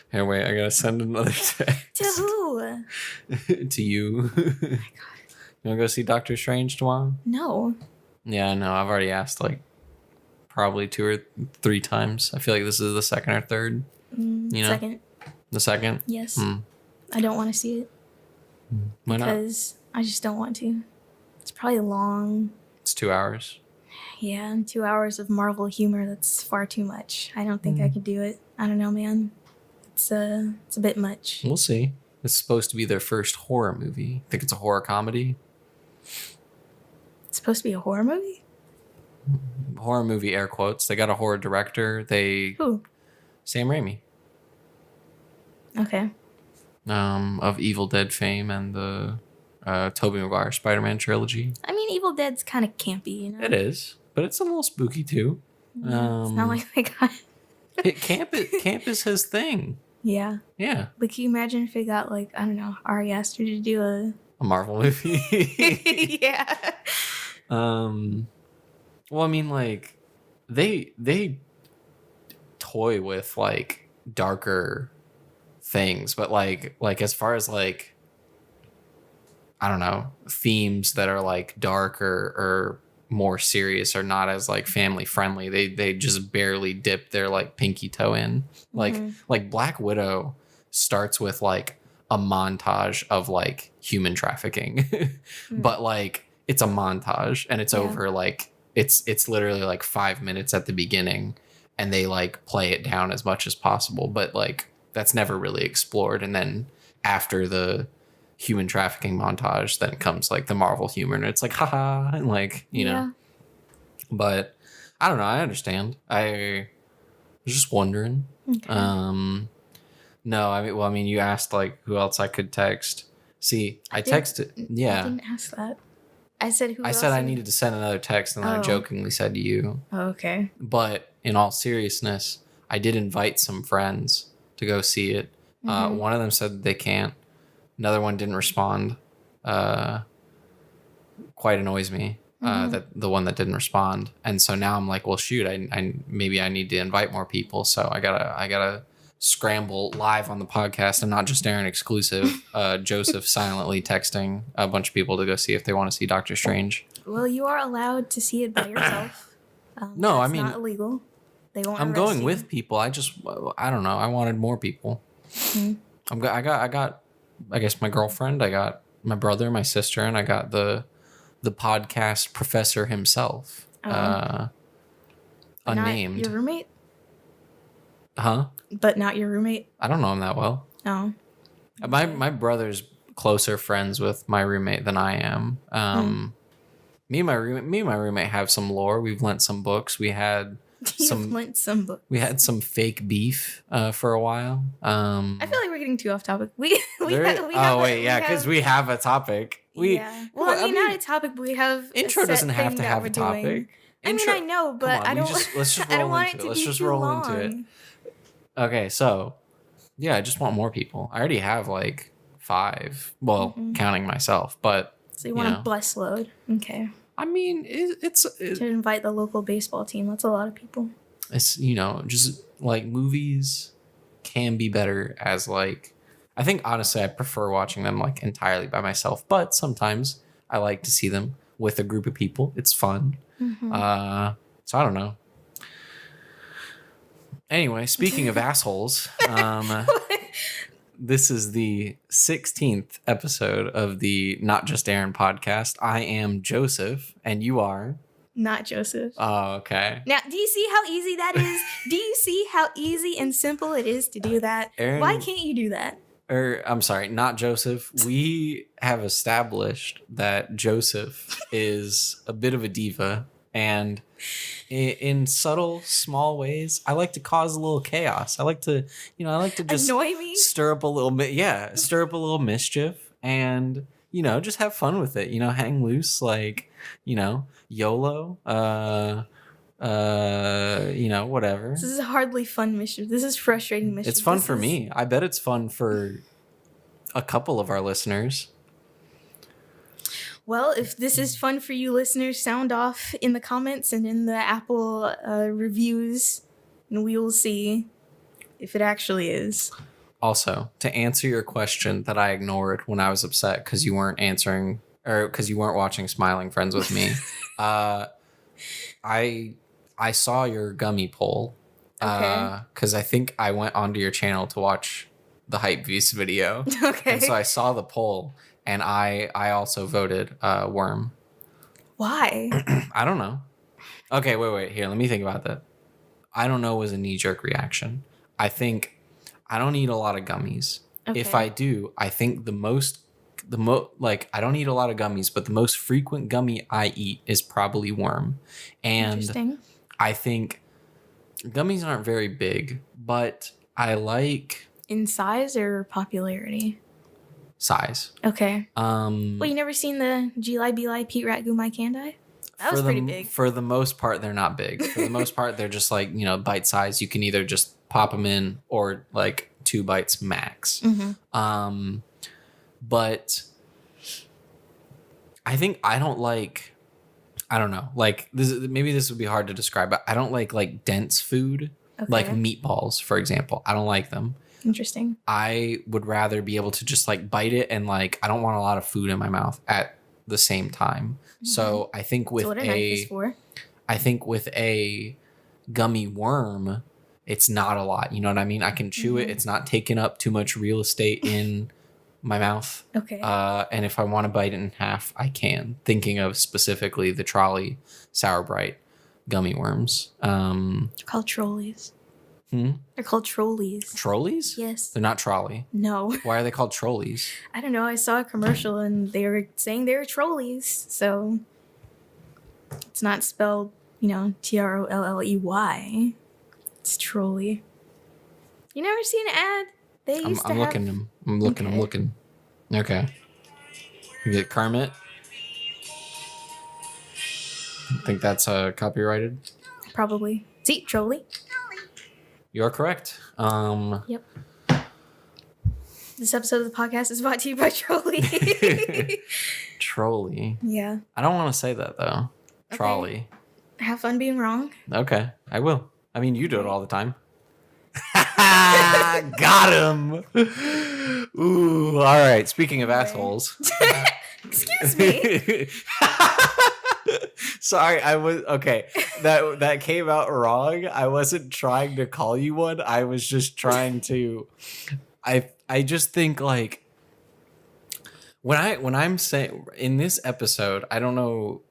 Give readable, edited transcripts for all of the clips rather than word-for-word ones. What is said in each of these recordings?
Hey, wait, I gotta send another text. To who? To you. Oh my God. You wanna go see Doctor Strange tomorrow? No. Yeah, no, I've already asked like probably 2 or 3 times. I feel like this is the second or third. Second. The second? Yes. I don't want to see it. Why not? Because I just don't want to. It's probably long. It's 2 hours. Yeah, and 2 hours of Marvel humor, that's far too much. I don't think I could do it. I don't know, man. It's a bit much. We'll see. It's supposed to be their first horror movie. Think it's a horror comedy? It's supposed to be a horror movie? Horror movie, air quotes. They got a horror director. Who? Sam Raimi. Okay. Of Evil Dead fame and the Tobey Maguire Spider-Man trilogy. I mean, Evil Dead's kind of campy, you know? It is, but it's a little spooky too. Yeah, it's not like they got... Camp is his thing. Yeah. Yeah. But can you imagine if they got, like, I don't know, Ari Aster to do a Marvel movie? Yeah. Well, I mean, like, they toy with, like, darker things, but, like as far as, like, I don't know, themes that are, like, dark or more serious or not as, like, family friendly, they just barely dip their, like, pinky toe in. Like Black Widow starts with, like, a montage of, like, human trafficking. But, like, it's a montage and it's over, like, it's literally, like, 5 minutes at the beginning and they, like, play it down as much as possible, but, like, that's never really explored. And then after the human trafficking montage, then comes, like, the Marvel humor and it's like, haha, and, like, you know. But I don't know, I understand. I was just wondering. Okay. No, I mean, you asked, like, who else I could text. See, I texted. Yeah. I didn't ask that. I said who else? I said I needed to send another text, and then I jokingly said to you. Oh, okay. But in all seriousness, I did invite some friends to go see it. One of them said they can't. Another one didn't respond. Quite annoys me. That the one that didn't respond, and so now I'm like, well, shoot, I maybe I need to invite more people. So I gotta scramble live on the podcast and not just Arin exclusive. Joseph silently texting a bunch of people to go see if they want to see Doctor Strange. Well, you are allowed to see it by yourself. No, I mean, not illegal. They won't. I'm going with people. I don't know. I wanted more people. I got. I guess my girlfriend. I got my brother, my sister, and I got the podcast professor himself. Unnamed. Not your roommate? Huh? But not your roommate? I don't know him that well. Oh. My brother's closer friends with my roommate than I am. Me and my roommate have some lore. We've lent some books. We had lent some books. We had some fake beef for a while. I feel like we're getting too off topic. Because we have a topic. Well, I mean, not a topic, but we have intro doesn't have to have a topic. Doing. I mean, I know, but I don't. Let's just roll into it. Let's just roll into it. Okay, so yeah, I just want more people. I already have like 5. Well, counting myself, but so you want a bus load? Okay. I mean, it's to invite the local baseball team. That's a lot of people. It's just like movies can be better as like. I think honestly, I prefer watching them like entirely by myself, but sometimes I like to see them with a group of people. It's fun. So I don't know. Anyway, speaking of assholes, this is the 16th episode of the Not Just Arin podcast. I am Joseph, and you are? Not Joseph. Oh, okay. Now, do you see how easy that is? Do you see how easy and simple it is to do that? Arin, why can't you do that? I'm sorry, not Joseph. We have established that Joseph is a bit of a diva, and in subtle, small ways, I like to cause a little chaos. I like to just annoy me, stir up a little mischief, and just have fun with it. Hang loose, like YOLO. Whatever. This is hardly fun mischief. This is frustrating mischief. It's fun for me. I bet it's fun for a couple of our listeners. Well, if this is fun for you listeners, sound off in the comments and in the Apple reviews, and we will see if it actually is. Also, to answer your question that I ignored when I was upset because you weren't answering or because you weren't watching Smiling Friends with me, I saw your gummy poll Okay. because I think I went onto your channel to watch the Hype Beast video. Okay. And so I saw the poll, and I also voted worm. Why? I don't know. Okay, wait. Here, let me think about that. I don't know was a knee-jerk reaction. I think I don't eat a lot of gummies. Okay. If I do, I think like I don't eat a lot of gummies, but the most frequent gummy I eat is probably worm. And Interesting. I think gummies aren't very big, but I like In size or popularity? size. Okay. Well, you never seen the G-Li B-Li Pete Rat Gumai Candai? That was pretty big. For the most part, they're not big. For the most part, they're just like, bite size. You can either just pop them in or like 2 bites max. Mm-hmm. But I think I don't like, I don't know, like maybe this would be hard to describe, but I don't like dense food, like meatballs, for example. I don't like them. Interesting. I would rather be able to just like bite it and like, I don't want a lot of food in my mouth at the same time. Mm-hmm. So I think with what a knife is for. I think with a gummy worm, it's not a lot. You know what I mean? I can chew it. It's not taking up too much real estate in my mouth. Okay. And if I want to bite it in half, I can. Thinking of specifically the Trolley Sour Bright gummy worms. They're called trolleys. They're called trolleys. Trolleys? Yes. They're not trolley. No. Why are they called trolleys? I don't know. I saw a commercial and they were saying they were trolleys. So it's not spelled, Trolley. It's trolley. You never seen an ad? They used to I'm have... looking. I'm looking. Okay. You get Kermit. Think that's copyrighted? Probably. See, trolley. You're correct. Yep. This episode of the podcast is brought to you by Trolley. Trolley. Yeah. I don't want to say that though. Okay. Trolley. Have fun being wrong. Okay, I will. I mean, you do it all the time. Got him. Ooh, all right. Speaking of assholes. Excuse me. Sorry, I was okay. That came out wrong. I wasn't trying to call you one. I was just trying to. I just think like when I'm saying in this episode, I don't know.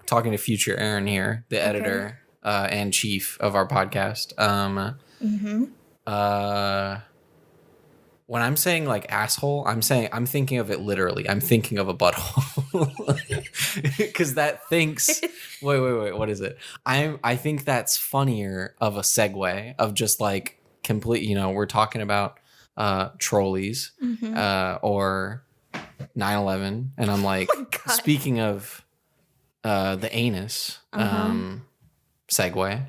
Talking to future Arin here, the editor and chief of our podcast. When I'm saying like asshole, I'm thinking of it literally. I'm thinking of a butthole. Because that thinks wait, what is it? I think that's funnier of a segue of just like complete, we're talking about trolleys or 9/11, and I'm like, speaking of the anus segue,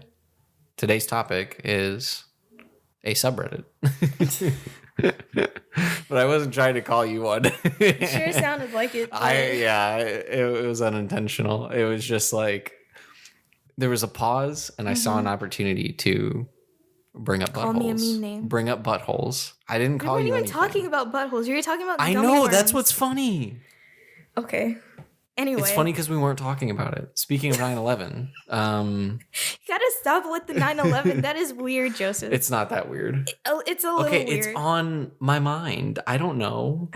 today's topic is a subreddit. But I wasn't trying to call you one. It sure sounded like it. It was unintentional. It was just like there was a pause, and I saw an opportunity to bring up buttholes. Call me a mean name. Bring up buttholes. I didn't call you. We weren't even talking about buttholes. You were talking about. I gummy know. worms. That's what's funny. Okay. Anyway, it's funny because we weren't talking about it. Speaking of 9/11, you gotta stop with the 9/11. That is weird, Joseph. It's not that weird. It's a little weird. It's on my mind. I don't know.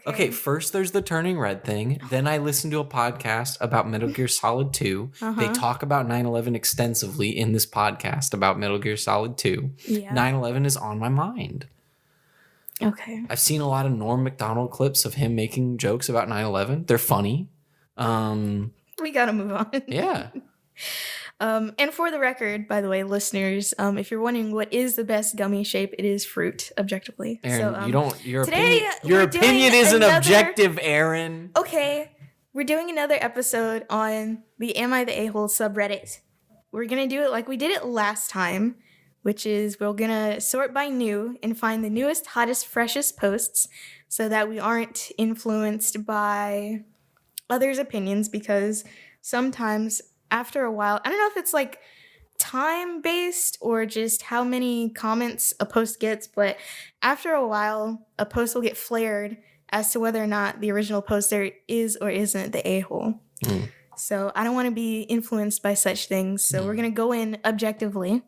Okay, first there's the Turning Red thing. Then I listened to a podcast about Metal Gear Solid 2. They talk about 9/11 extensively in this podcast about Metal Gear Solid 2. Yeah. 9/11 is on my mind. Okay. I've seen a lot of Norm Macdonald clips of him making jokes about 9/11. They're funny. We gotta move on. Yeah. And for the record, by the way, listeners, if you're wondering what is the best gummy shape, it is fruit, objectively. Arin, So, your today opinion isn't objective, Arin. Okay, we're doing another episode on the Am I the A-Hole subreddit. We're gonna do it like we did it last time, which is we're gonna sort by new and find the newest, hottest, freshest posts so that we aren't influenced by others' opinions, because sometimes after a while, I don't know if it's like time based or just how many comments a post gets, but after a while, a post will get flared as to whether or not the original poster is or isn't the a-hole. So I don't want to be influenced by such things. So we're going to go in objectively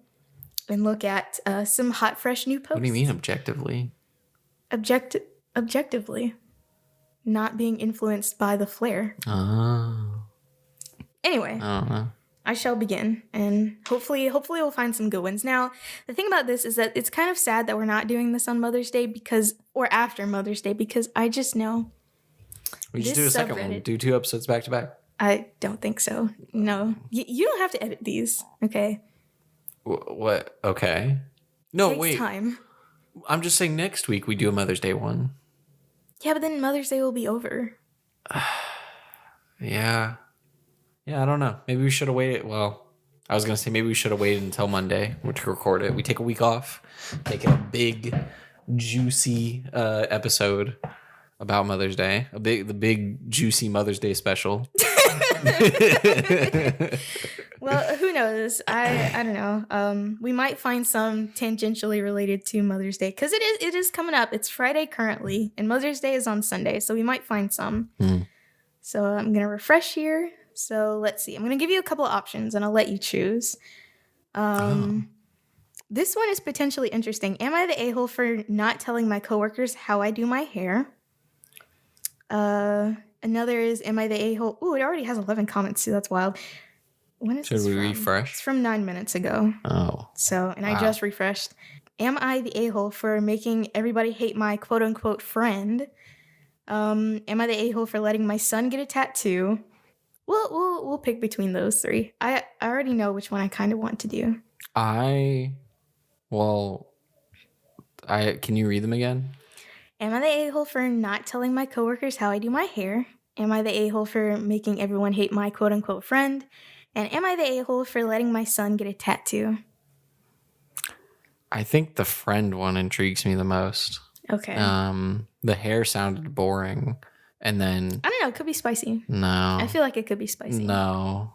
and look at some hot, fresh new posts. What do you mean objectively? Objectively. Not being influenced by the flare. Oh. Anyway. I don't know. I shall begin, and hopefully we'll find some good ones. Now, the thing about this is that it's kind of sad that we're not doing this on Mother's Day or after Mother's Day, because I just know. We just do a second one. Do 2 episodes back to back. I don't think so. No. You don't have to edit these, okay? What? Okay. No, Takes wait. Time. I'm just saying next week we do a Mother's Day one. Yeah, but then Mother's Day will be over. Yeah. Yeah, I don't know. Maybe we should have waited. Well, I was going to say maybe we should have waited until Monday to record it. We take a week off, make it a big, juicy episode about Mother's Day. The big, juicy Mother's Day special. Well, who knows? I don't know. We might find some tangentially related to Mother's Day, because it is coming up. It's Friday currently, and Mother's Day is on Sunday, so we might find some. So I'm going to refresh here. So let's see. I'm going to give you a couple of options, and I'll let you choose. This one is potentially interesting. Am I the a-hole for not telling my coworkers how I do my hair? Another is, am I the a-hole? Ooh, it already has 11 comments too. That's wild. When is Should we refresh? It's from 9 minutes ago. Oh. So, and I just refreshed. Am I the a-hole for making everybody hate my quote-unquote friend? Am I the a-hole for letting my son get a tattoo? We'll pick between those 3. I already know which one I kind of want to do. Can you read them again? Am I the a-hole for not telling my coworkers how I do my hair? Am I the a-hole for making everyone hate my quote-unquote friend? And am I the a-hole for letting my son get a tattoo? I think the friend one intrigues me the most. Okay. The hair sounded boring. And then... I don't know. It could be spicy. No. I feel like it could be spicy. No.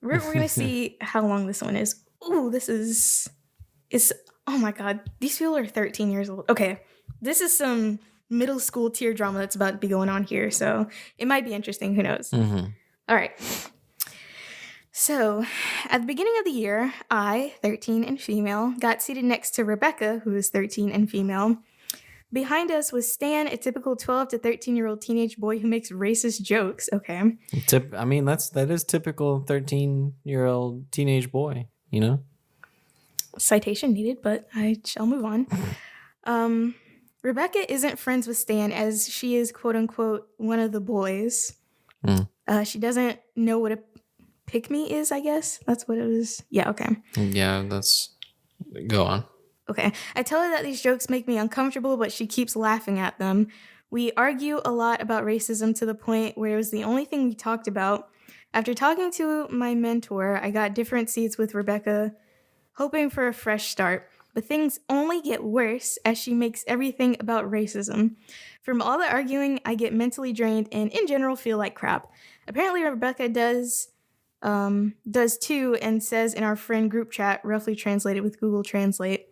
We're going to see how long this one is. Ooh, this is... Oh my God. These people are 13 years old. Okay. This is some middle school tier drama that's about to be going on here. So it might be interesting. Who knows? Mm-hmm. All right. So at the beginning of the year, I, 13 and female, got seated next to Rebecca, who is 13 and female. Behind us was Stan, a typical 12 to 13-year-old teenage boy who makes racist jokes. Okay. I mean, that is typical 13-year-old teenage boy, you know? Citation needed, but I shall move on. Rebecca isn't friends with Stan, as she is, quote-unquote, one of the boys. She doesn't know what a pick-me is, I guess. That's what it was. Yeah, okay. Yeah, go on. Okay. I tell her that these jokes make me uncomfortable, but she keeps laughing at them. We argue a lot about racism to the point where it was the only thing we talked about. After talking to my mentor, I got different seats with Rebecca, hoping for a fresh start. But things only get worse as she makes everything about racism. From all the arguing, I get mentally drained and, in general, feel like crap. Apparently, Rebecca does too, and says in our friend group chat, roughly translated with Google Translate,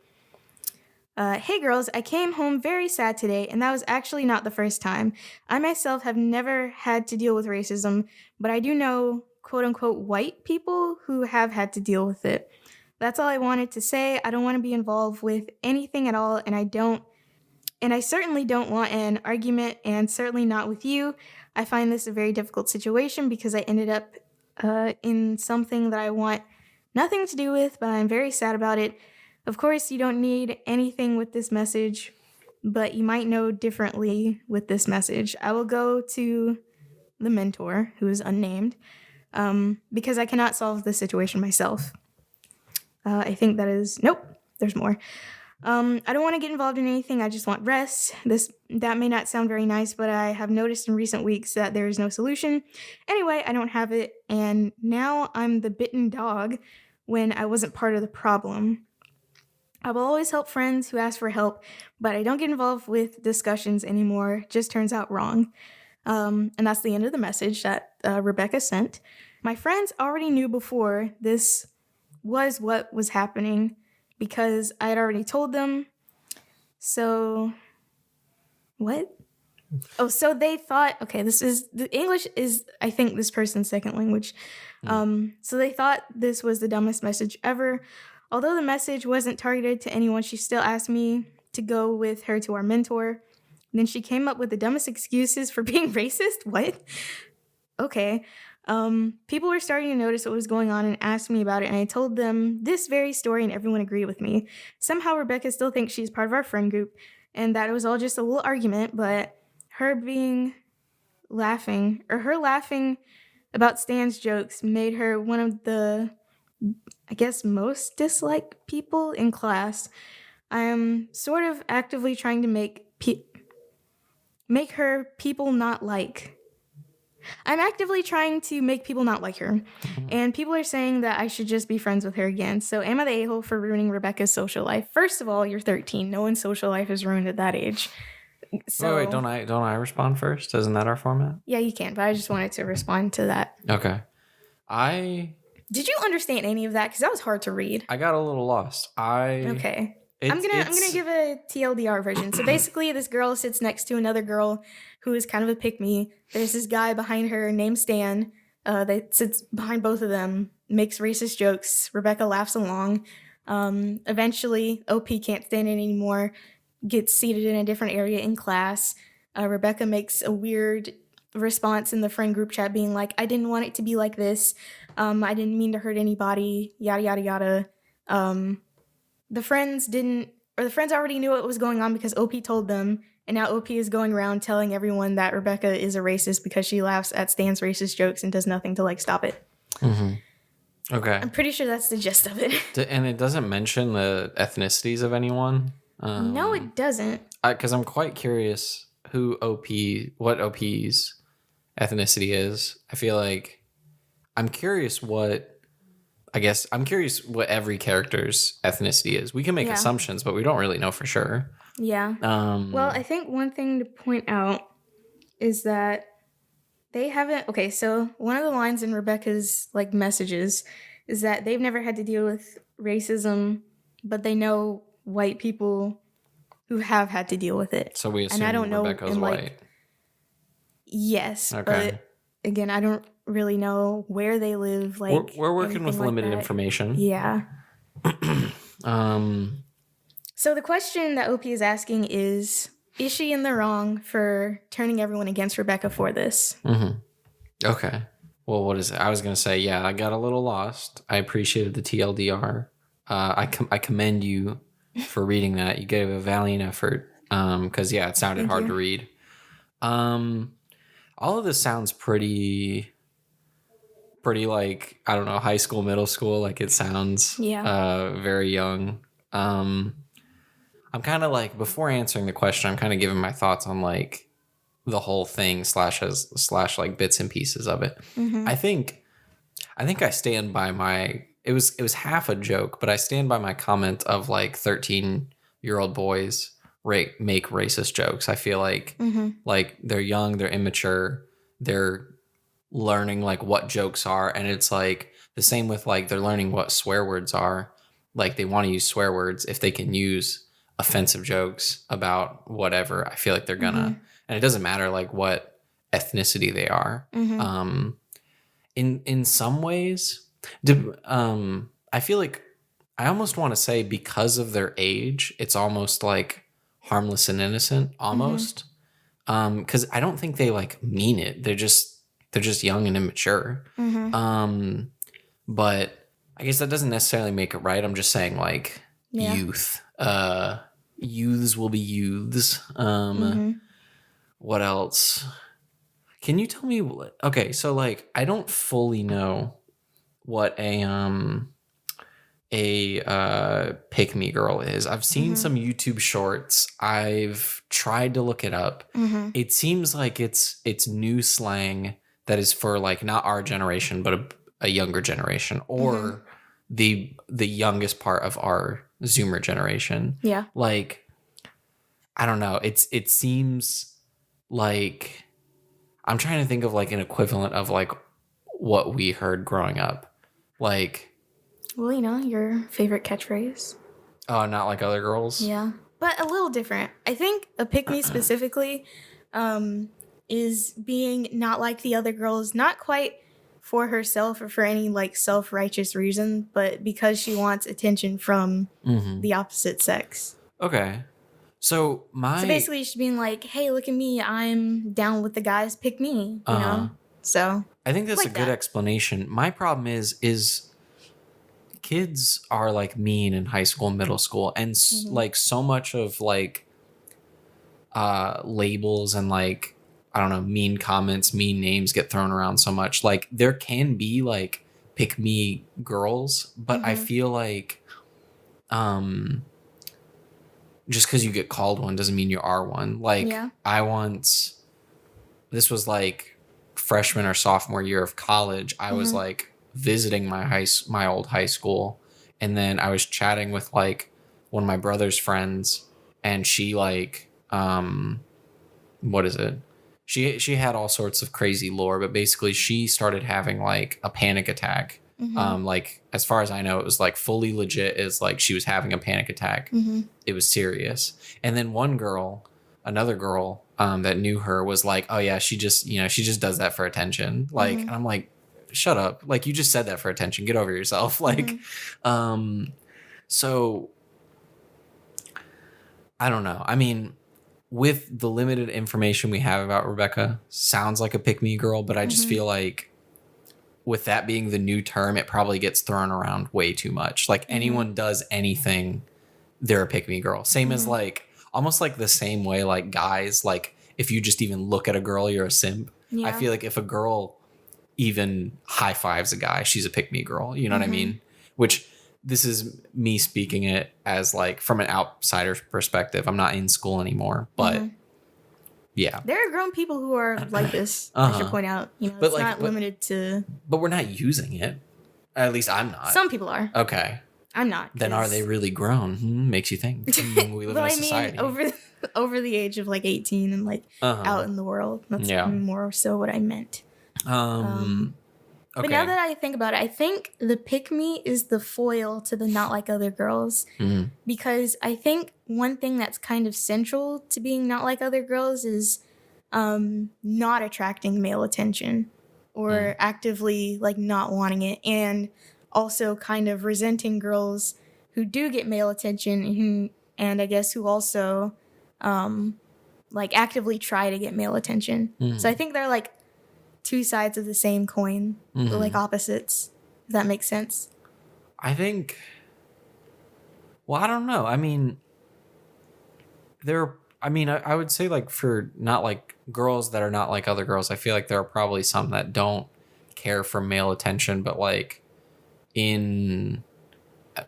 hey girls, I came home very sad today, and that was actually not the first time. I myself have never had to deal with racism, but I do know quote-unquote white people who have had to deal with it. That's all I wanted to say. I don't want to be involved with anything at all, and I certainly don't want an argument, and certainly not with you. I find this a very difficult situation because I ended up in something that I want nothing to do with, but I'm very sad about it. Of course, you don't need anything with this message, but you might know differently with this message. I will go to the mentor, who is unnamed, because I cannot solve this situation myself. I think that is... Nope, there's more. I don't want to get involved in anything. I just want rest. That may not sound very nice, but I have noticed in recent weeks that there is no solution. Anyway, I don't have it, and now I'm the bitten dog when I wasn't part of the problem. I will always help friends who ask for help, but I don't get involved with discussions anymore. Just turns out wrong. And that's the end of the message that Rebecca sent. My friends already knew before this was what was happening because I had already told them. So, what? Oh, so they thought, okay, the English is, I think, this person's second language. So they thought this was the dumbest message ever. Although the message wasn't targeted to anyone, she still asked me to go with her to our mentor. And then she came up with the dumbest excuses for being racist. What? Okay. People were starting to notice what was going on and asked me about it, and I told them this very story, and everyone agreed with me. Somehow Rebecca still thinks she's part of our friend group, and that it was all just a little argument, but her laughing about Stan's jokes made her one of the, I guess, most disliked people in class. I am sort of actively trying to make her people not like. I'm actively trying to make people not like her. And people are saying that I should just be friends with her again. So am I the a-hole for ruining Rebecca's social life? First of all, you're 13. No one's social life is ruined at that age. So, wait, don't I respond first? Isn't that our format? Yeah, you can, but I just wanted to respond to that. Okay. Did you understand any of that? Because that was hard to read. I got a little lost. Okay. I'm gonna give a TLDR version. So basically, this girl sits next to another girl who is kind of a pick-me. There's this guy behind her named Stan that sits behind both of them, makes racist jokes. Rebecca laughs along. Eventually, OP can't stand it anymore, gets seated in a different area in class. Rebecca makes a weird response in the friend group chat being like, I didn't want it to be like this. I didn't mean to hurt anybody, yada, yada, yada. The friends already knew what was going on because OP told them, and now OP is going around telling everyone that Rebecca is a racist because she laughs at Stan's racist jokes and does nothing to, stop it. Mm-hmm. Okay. I'm pretty sure that's the gist of it. And it doesn't mention the ethnicities of anyone? No, it doesn't. Because I'm quite curious what OP's ethnicity is. I feel like I'm curious what every character's ethnicity is. We can make assumptions, but we don't really know for sure. Yeah. Well, I think one thing to point out is that they haven't... Okay, so one of the lines in Rebecca's, messages is that they've never had to deal with racism, but they know white people who have had to deal with it. So we assume and I don't Rebecca's know, white. Yes, okay. But again, I don't really know where they live. We're working with limited information. Yeah. So the question that OP is asking is she in the wrong for turning everyone against Rebecca for this? Mm-hmm. Okay. Well, what is it? I was going to say, yeah, I got a little lost. I appreciated the TLDR. I commend you for reading that. You gave a valiant effort because, it sounded hard to read. All of this sounds pretty I don't know, high school, middle school. It sounds very young. I'm kind of before answering the question, I'm kind of giving my thoughts on the whole thing slash bits and pieces of it. Mm-hmm. I think I stand by my, it was half a joke, but I stand by my comment of 13-year-old boys make racist jokes. I feel they're young, they're immature, they're learning what jokes are, and it's the same with they're learning what swear words are. They want to use swear words if they can use offensive jokes about whatever. I feel they're gonna, and it doesn't matter what ethnicity they are. Mm-hmm. In some ways, I feel I almost want to say because of their age, it's almost harmless and innocent almost. Because I don't think they mean it. They're just young and immature. Mm-hmm. But I guess that doesn't necessarily make it right. I'm just saying youth. Youths will be youths. What else? Can you tell me okay, so I don't fully know what a pick me girl is. I've seen some YouTube shorts. I've tried to look it up. It seems it's new slang that is for not our generation, but a younger generation, or the youngest part of our Zoomer generation. Yeah. I don't know. It seems I'm trying to think of an equivalent of what we heard growing up. Like, Well, your favorite catchphrase. oh, not like other girls? Yeah. But a little different. I think a pick-me specifically is being not like the other girls, not quite for herself or for any like self-righteous reason, but because she wants attention from the opposite sex. Okay. So basically she's being like, hey, look at me, I'm down with the guys, pick me, you know? So I think that's like a good explanation. My problem is kids are like mean in high school and middle school, and like so much of like labels and like, I don't know, mean comments, mean names get thrown around so much. Like there can be like pick me girls, but I feel like just because you get called one doesn't mean you are one. Like this was like freshman or sophomore year of college. I was like visiting my old high school, and then I was chatting with like one of my brother's friends, and she like what is it? She had all sorts of crazy lore, but basically she started having like a panic attack. Like as far as I know, it was like fully legit. Is like she was having a panic attack. It was serious. And then another girl that knew her was like, oh yeah, she just does that for attention. Like, and I'm like, shut up. Like you just said that for attention. Get over yourself. Like, so I don't know. I mean, with the limited information we have about Rebecca, sounds like a pick-me girl, but I just feel like with that being the new term, it probably gets thrown around way too much. Like anyone does anything, they're a pick-me girl. Same as like, almost like the same way like guys, like if you just even look at a girl, you're a simp. Yeah. I feel like if a girl even high fives a guy, she's a pick-me girl. You know what I mean? Which this is me speaking it as like from an outsider's perspective. I'm not in school anymore, but yeah, there are grown people who are like this. I should point out, but it's like, not limited to. But we're not using it. At least I'm not. Some people are. Okay. I'm not. Then are they really grown? Makes you think. We live in a society. Over the age of like 18 and like out in the world. That's more so what I meant. But now that I think about it, I think the pick me is the foil to the not like other girls. Because I think one thing that's kind of central to being not like other girls is not attracting male attention or actively like not wanting it, and also kind of resenting girls who do get male attention and I guess who also like actively try to get male attention. So I think they're like two sides of the same coin, but like opposites, if that makes sense. I think, well, I don't know. I mean, I would say like for not like girls that are not like other girls, I feel like there are probably some that don't care for male attention, but like in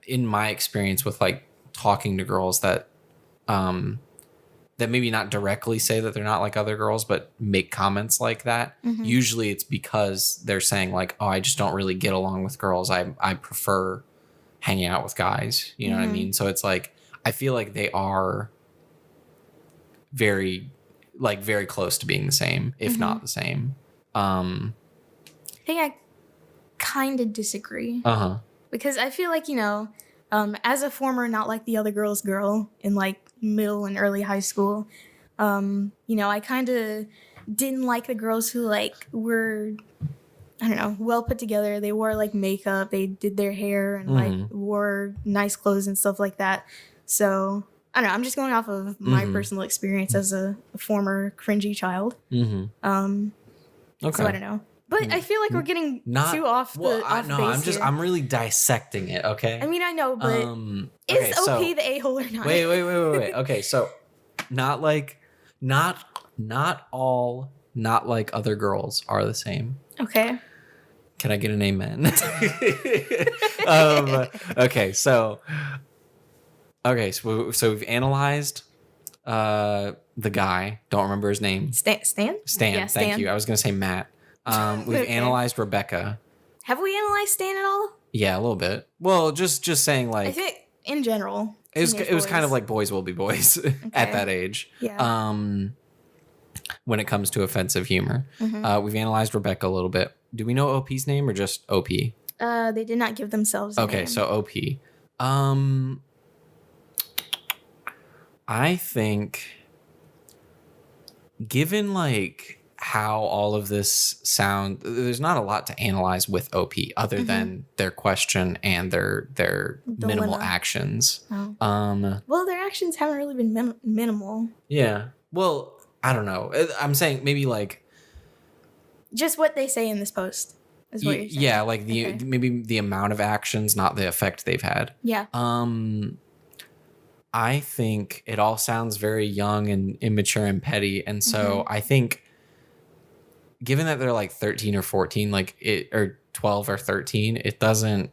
my experience with like talking to girls that that maybe not directly say that they're not like other girls, but make comments like that. Usually it's because they're saying like, oh, I just don't really get along with girls. I prefer hanging out with guys. You know what I mean? So it's like, I feel like they are very close to being the same, if not the same. I think I kind of disagree. Because I feel like, as a former not like the other girls girl in like middle and early high school, I kind of didn't like the girls who like were, I don't know, well put together. They wore like makeup, they did their hair and like wore nice clothes and stuff like that. So I don't know, I'm just going off of my personal experience as a former cringy child. Okay. So I don't know. But I feel like we're getting too off base. I'm really dissecting it, okay? I mean, I know, but is OP the a-hole or not? Wait. Okay, so not all not like other girls are the same. Okay. Can I get an amen? So we've analyzed the guy. Don't remember his name. Stan? Yeah, thank you. I was going to say Matt. We've analyzed Rebecca. Have we analyzed Stan at all? Yeah, a little bit. Well, just saying like, I think in general, it was kind of like boys will be boys at that age. Yeah. When it comes to offensive humor, we've analyzed Rebecca a little bit. do we know OP's name or just OP? They did not give themselves a name. So OP. I think given like how all of this sound, there's not a lot to analyze with OP other than their question and their minimal actions. Well, their actions haven't really been minimal. Yeah. Well, I don't know. I'm saying maybe like just what they say in this post is what you're saying. Yeah, like maybe the amount of actions, not the effect they've had. Yeah. I think it all sounds very young and immature and petty, and so I think given that they're like 13 or 14, like or 12 or 13, it doesn't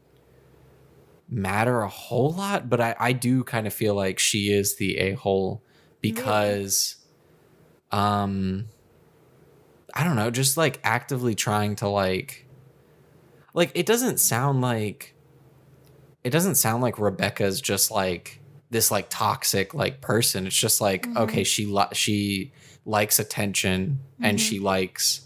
matter a whole lot, but I do kind of feel like she is the a-hole because I don't know, just like actively trying to like it doesn't sound like Rebecca's just like this like toxic like person. It's just like okay, she likes attention and she likes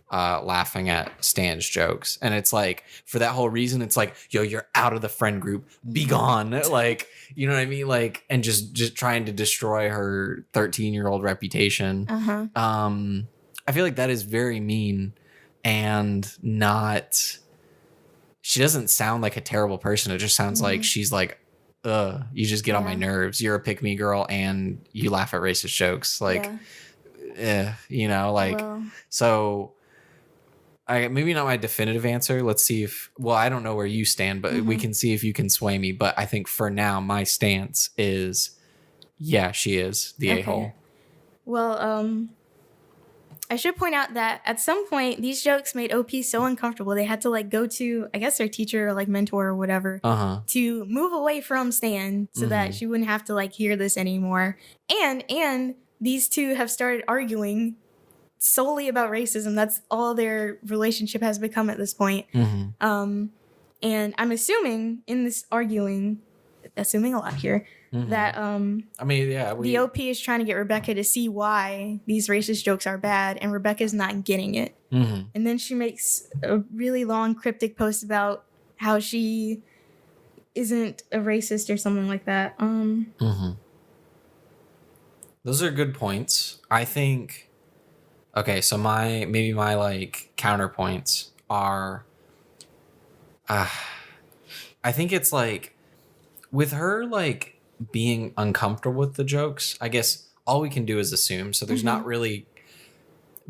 laughing at Stan's jokes, and it's like for that whole reason it's like, yo, you're out of the friend group, be gone. Like, you know what I mean? Like, and just trying to destroy her 13-year-old reputation. I feel like that is very mean and not. She doesn't sound like a terrible person. It just sounds like she's like, you just get on my nerves. You're a pick-me girl and you laugh at racist jokes. Like, you know, like, so maybe not my definitive answer. Let's see if, well, I don't know where you stand, but we can see if you can sway me. But I think for now, my stance is, yeah, she is the a-hole. Well, I should point out that at some point, these jokes made OP so uncomfortable, they had to like go to, I guess, their teacher or like mentor or whatever to move away from Stan so that she wouldn't have to like hear this anymore. And these two have started arguing solely about racism. That's all their relationship has become at this point. And I'm assuming in this assuming a lot here, that I mean, yeah, the OP is trying to get Rebecca to see why these racist jokes are bad, and Rebecca's not getting it. And then she makes a really long cryptic post about how she isn't a racist or something like that. Those are good points. I think. Okay, so my like counterpoints are. I think it's like with her like being uncomfortable with the jokes, I guess all we can do is assume. So there's not really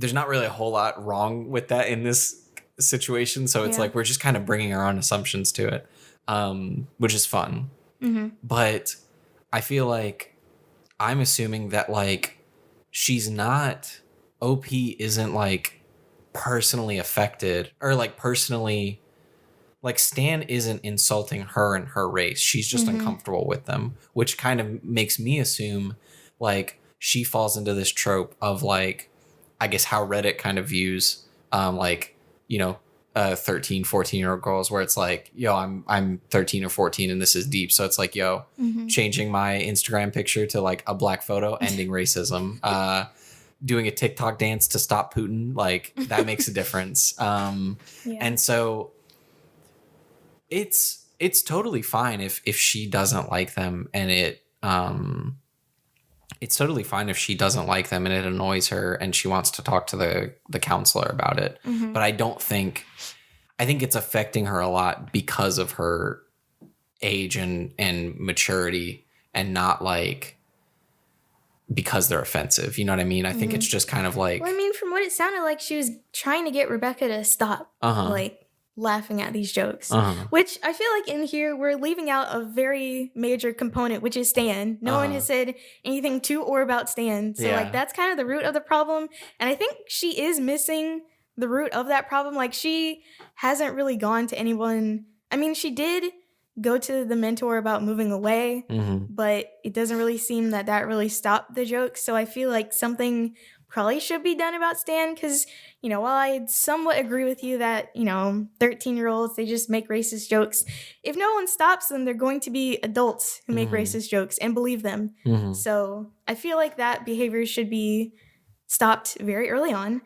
a whole lot wrong with that in this situation. So it's like we're just kind of bringing our own assumptions to it, which is fun. But I feel like I'm assuming that like OP isn't like personally affected or like personally. Like, Stan isn't insulting her and her race. She's just uncomfortable with them, which kind of makes me assume, like, she falls into this trope of, like, I guess how Reddit kind of views, like, you know, 13, 14-year-old girls where it's like, yo, I'm 13 or 14 and this is deep. So it's like, yo, changing my Instagram picture to, like, a black photo, ending racism. Doing a TikTok dance to stop Putin. Like, that makes a difference. And so... It's totally fine if she doesn't like them and it's totally fine if she doesn't like them and it annoys her and she wants to talk to the counselor about it. But I think it's affecting her a lot because of her age and maturity and not like because they're offensive. You know what I mean? I think it's just kind of like, well, I mean, from what it sounded like, she was trying to get Rebecca to stop like laughing at these jokes, which I feel like in here we're leaving out a very major component, which is Stan. No one has said anything to or about Stan, so like that's kind of the root of the problem, and I think she is missing the root of that problem. Like, she hasn't really gone to anyone. I mean, she did go to the mentor about moving away, but it doesn't really seem that really stopped the jokes. So I feel like something probably should be done about Stan, because, you know, while I somewhat agree with you that, you know, 13-year-olds, they just make racist jokes, if no one stops them, they're going to be adults who make racist jokes and believe them. So I feel like that behavior should be stopped very early on.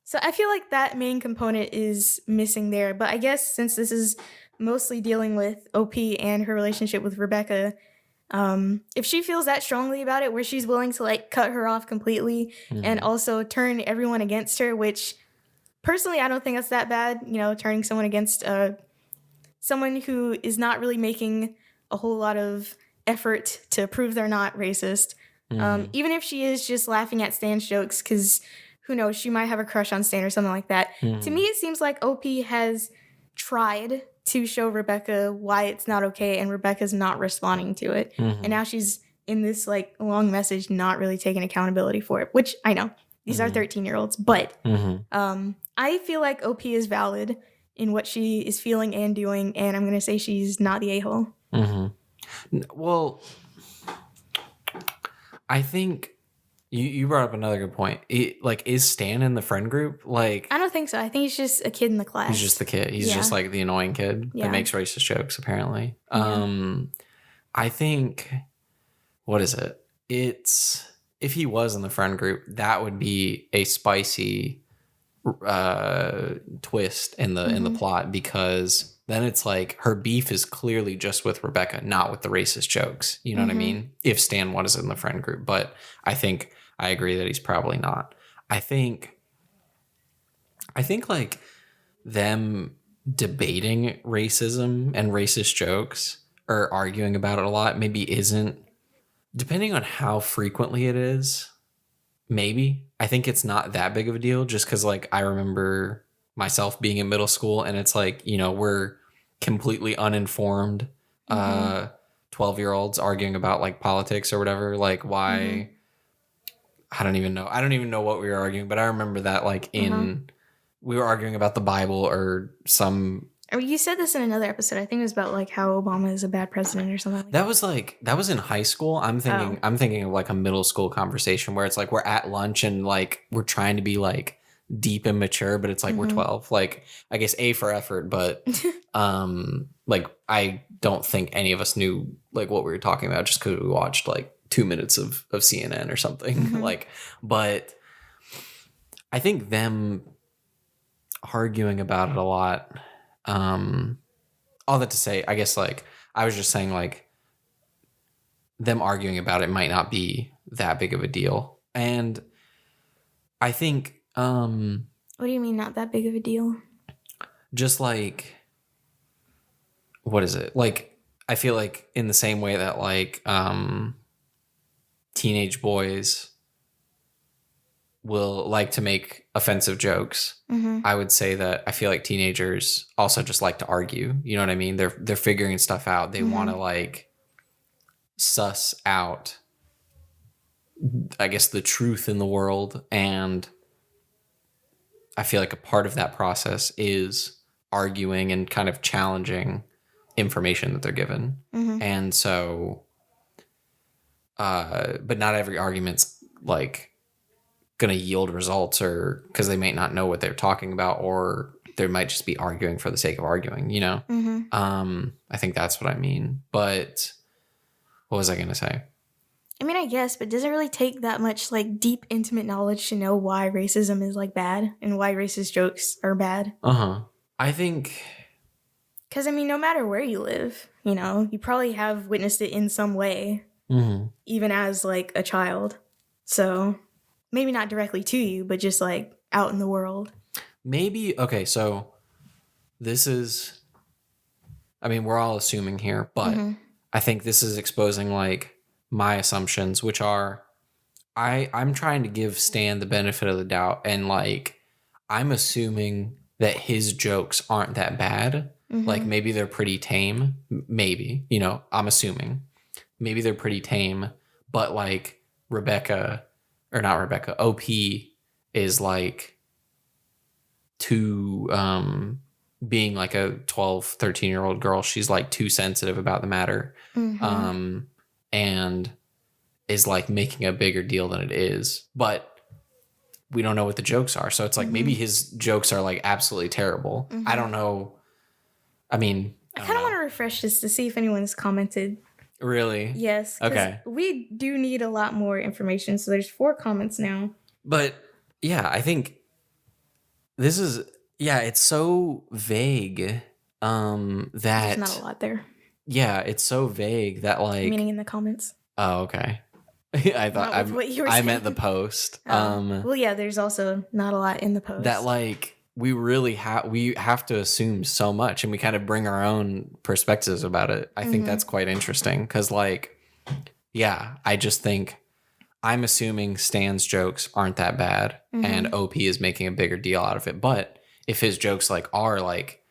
So I feel like that main component is missing there. But I guess since this is mostly dealing with OP and her relationship with Rebecca, if she feels that strongly about it, where she's willing to like cut her off completely and also turn everyone against her, which personally I don't think that's that bad. You know, turning someone against someone who is not really making a whole lot of effort to prove they're not racist. Even if she is just laughing at Stan's jokes, because who knows, she might have a crush on Stan or something like that. To me, it seems like OP has tried to show Rebecca why it's not okay, and Rebecca's not responding to it. And now she's in this like long message, not really taking accountability for it, which I know these are 13-year-olds, but I feel like OP is valid in what she is feeling and doing, and I'm gonna say she's not the a-hole. Well, I think you brought up another good point. Is Stan in the friend group? Like, I don't think so. I think he's just a kid in the class. He's just the kid. He's just like the annoying kid that makes racist jokes, apparently. I think, what is it? It's, if he was in the friend group, that would be a spicy twist in the plot, because then it's like her beef is clearly just with Rebecca, not with the racist jokes. You know what I mean? If Stan was in the friend group. But I think I agree that he's probably not. I think like them debating racism and racist jokes or arguing about it a lot maybe isn't, depending on how frequently it is, maybe. I think it's not that big of a deal, just because like I remember myself being in middle school, and it's like, you know, we're completely uninformed 12-year-olds arguing about like politics or whatever, like why I don't even know what we were arguing, but I remember that like we were arguing about the Bible or some. I mean, you said this in another episode. I think it was about like how Obama is a bad president or something like that was in high school. I'm thinking of like a middle school conversation where it's like we're at lunch and like we're trying to be like deep and mature, but it's like we're 12. Like, I guess A for effort, but like I don't think any of us knew like what we were talking about just because we watched like 2 minutes of CNN or something. Like, but I think them arguing about it a lot. All that to say, I guess like I was just saying like them arguing about it might not be that big of a deal. And I think what do you mean not that big of a deal? Just like, what is it? Like, I feel like in the same way that like teenage boys will like to make offensive jokes. I would say that I feel like teenagers also just like to argue. You know what I mean? They're figuring stuff out. They want to like suss out, I guess, the truth in the world. And I feel like a part of that process is arguing and kind of challenging information that they're given. And so, but not every argument's like going to yield results, or because they may not know what they're talking about, or they might just be arguing for the sake of arguing, you know? I think that's what I mean. But what was I going to say? I mean, I guess, but does it really take that much like deep, intimate knowledge to know why racism is like bad and why racist jokes are bad? I think, because I mean, no matter where you live, you know, you probably have witnessed it in some way, even as like a child. So maybe not directly to you, but just like out in the world. Maybe. Okay, so this is, I mean, we're all assuming here, but I think this is exposing like my assumptions, which are I'm trying to give Stan the benefit of the doubt, and like I'm assuming that his jokes aren't that bad. Like maybe they're pretty tame. Maybe, you know, I'm assuming maybe they're pretty tame, but like OP is like too, being like a 12, 13-year-old girl, she's like too sensitive about the matter. And is like making a bigger deal than it is. But we don't know what the jokes are. So it's like maybe his jokes are like absolutely terrible. I don't know. I mean, I kind of want to refresh this to see if anyone's commented. Really? Yes. Okay. We do need a lot more information. So there's 4 comments now. But yeah, I think this is it's so vague. There's not a That lot there. yeah, it's so vague that like. Meaning in the comments. Oh, okay. I thought Not with what you were I meant the saying. post. Well, yeah, there's also not a lot in the post. That like we really have to assume so much, and we kind of bring our own perspectives about it. I think that's quite interesting because like, yeah, I just think I'm assuming Stan's jokes aren't that bad, and OP is making a bigger deal out of it. But if his jokes like are like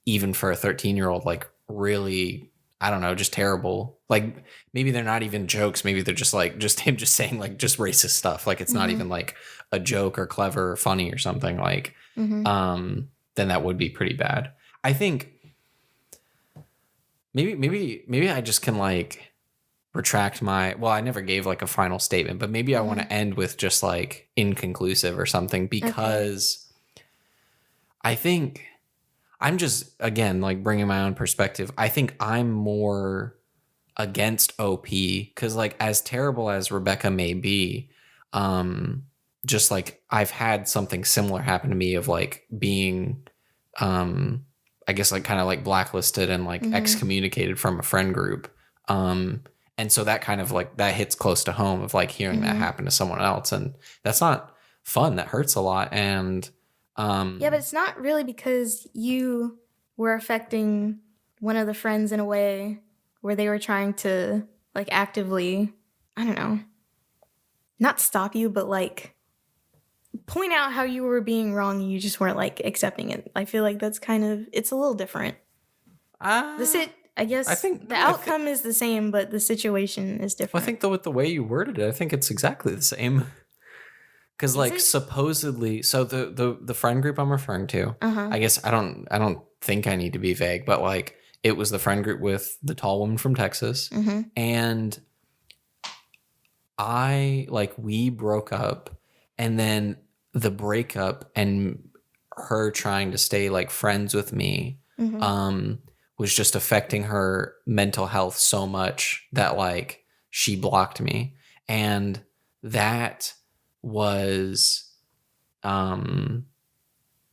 even for a 13-year-old like really, I don't know, just terrible. Like maybe they're not even jokes. Maybe they're just like just him just saying like just racist stuff. Like it's not even like a joke or clever or funny or something like, then that would be pretty bad. I think maybe I just can like retract well, I never gave like a final statement, but maybe I want to end with just like inconclusive or something because I think I'm just, again, like bringing my own perspective. I think I'm more against OP because, like, as terrible as Rebecca may be, just like I've had something similar happen to me of like being, I guess, like kind of like blacklisted and like excommunicated from a friend group. And so that kind of like that hits close to home of like hearing that happen to someone else. And that's not fun. That hurts a lot. And yeah, but it's not really because you were affecting one of the friends in a way where they were trying to like actively, I don't know, not stop you, but like point out how you were being wrong and you just weren't like accepting it. I feel like that's kind of, it's a little different. I guess I think the outcome is the same, but the situation is different. Well, I think though with the way you worded it, I think it's exactly the same. Because like supposedly, so the friend group I'm referring to, I guess I don't think I need to be vague, but like it was the friend group with the tall woman from Texas, and we broke up, and then the breakup and her trying to stay like friends with me, was just affecting her mental health so much that like she blocked me, and that was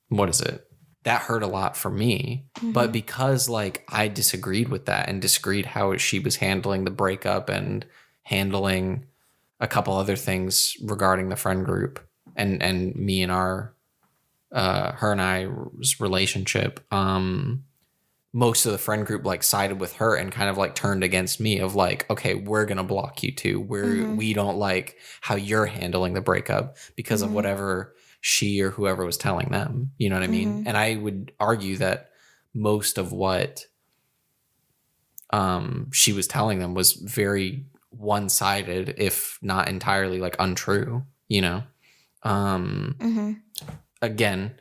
what is it? That hurt a lot for me. But because like I disagreed with that and disagreed how she was handling the breakup and handling a couple other things regarding the friend group and me and our her and I's relationship, most of the friend group like sided with her and kind of like turned against me of like, okay, we're going to block you too. We don't like how you're handling the breakup because of whatever she or whoever was telling them. You know what I mean? And I would argue that most of what she was telling them was very one-sided, if not entirely like untrue, you know? Again,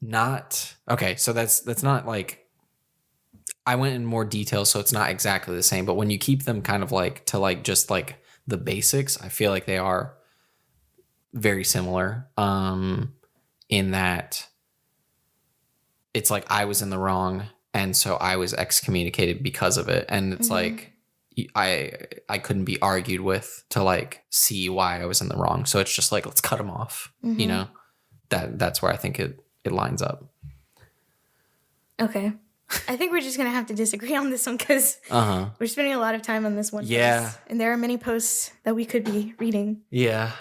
not okay. So that's not like, I went in more detail, so it's not exactly the same. But when you keep them kind of like to like just like the basics, I feel like they are very similar. In that it's like I was in the wrong, and so I was excommunicated because of it. And it's like I couldn't be argued with to like see why I was in the wrong. So it's just like, let's cut them off. You know, that's where I think it lines up. Okay. I think we're just going to have to disagree on this one because we're spending a lot of time on this one post, and there are many posts that we could be reading. Yeah.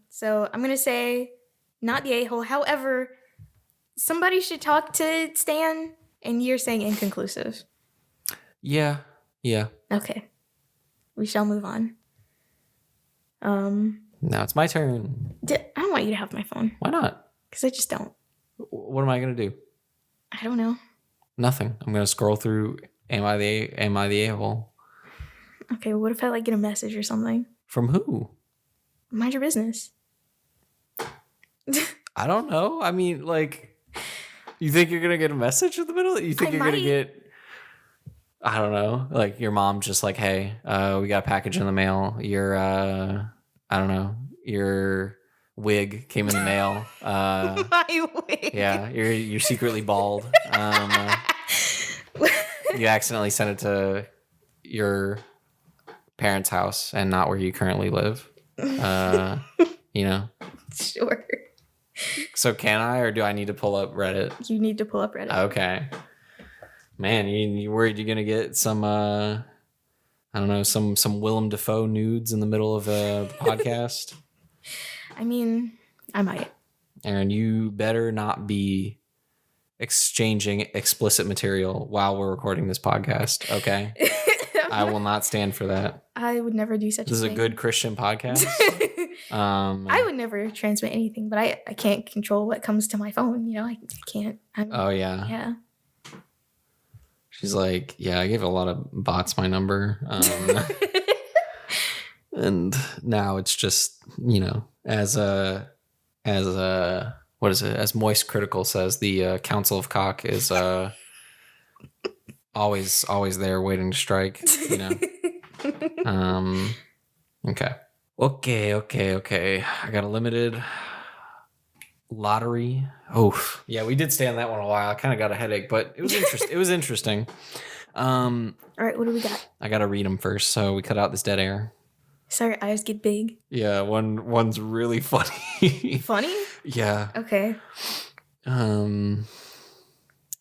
So I'm going to say not the a-hole. However, somebody should talk to Stan, and you're saying inconclusive. Yeah. Okay. We shall move on. Now it's my turn. I don't want you to have my phone. Why not? Because I just don't. What am I going to do? I don't know. Nothing. I'm going to scroll through Am I the A-hole? Okay, what if I like get a message or something? From who? Mind your business. I don't know. I mean, like, you think you're going to get a message in the middle? You think you're going to get, I don't know, like your mom just like, hey, we got a package in the mail. Your, I don't know, your wig came in the mail. My wig. Yeah, you're secretly bald. You accidentally sent it to your parents' house and not where you currently live. You know. Sure. So can I, or do I need to pull up Reddit? You need to pull up Reddit. Okay. Man, you worried you're gonna get some I don't know, some Willem Dafoe nudes in the middle of the podcast? I mean, I might. Aaron, you better not be exchanging explicit material while we're recording this podcast, okay? I will not stand for that. I would never do such a thing. This is a good Christian podcast. I would never transmit anything, but I can't control what comes to my phone. You know, I can't. Oh, yeah. Yeah. She's like, yeah, I gave a lot of bots my number. And now it's just, you know, as what is it? As Moist Critical says, the Council of Cock is always there waiting to strike, you know. Okay. I got a limited lottery. Oh, yeah, we did stay on that one a while. I kind of got a headache, but it was interesting. It was interesting. All right, what do we got? I got to read them first, so we cut out this dead air. Sorry, eyes get big. Yeah, one's really funny. Funny? Yeah. Okay. I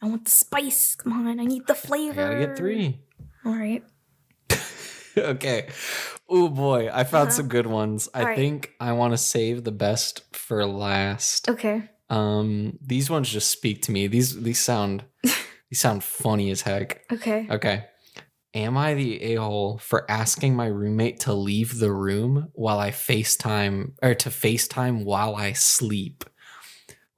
want the spice. Come on, I need the flavor. I gotta get 3. All right. Okay. Oh boy, I found some good ones. I right. think I want to save the best for last. Okay. These ones just speak to me. These sound funny as heck. Okay. Okay. Am I the a-hole for asking my roommate to leave the room while I FaceTime while I sleep?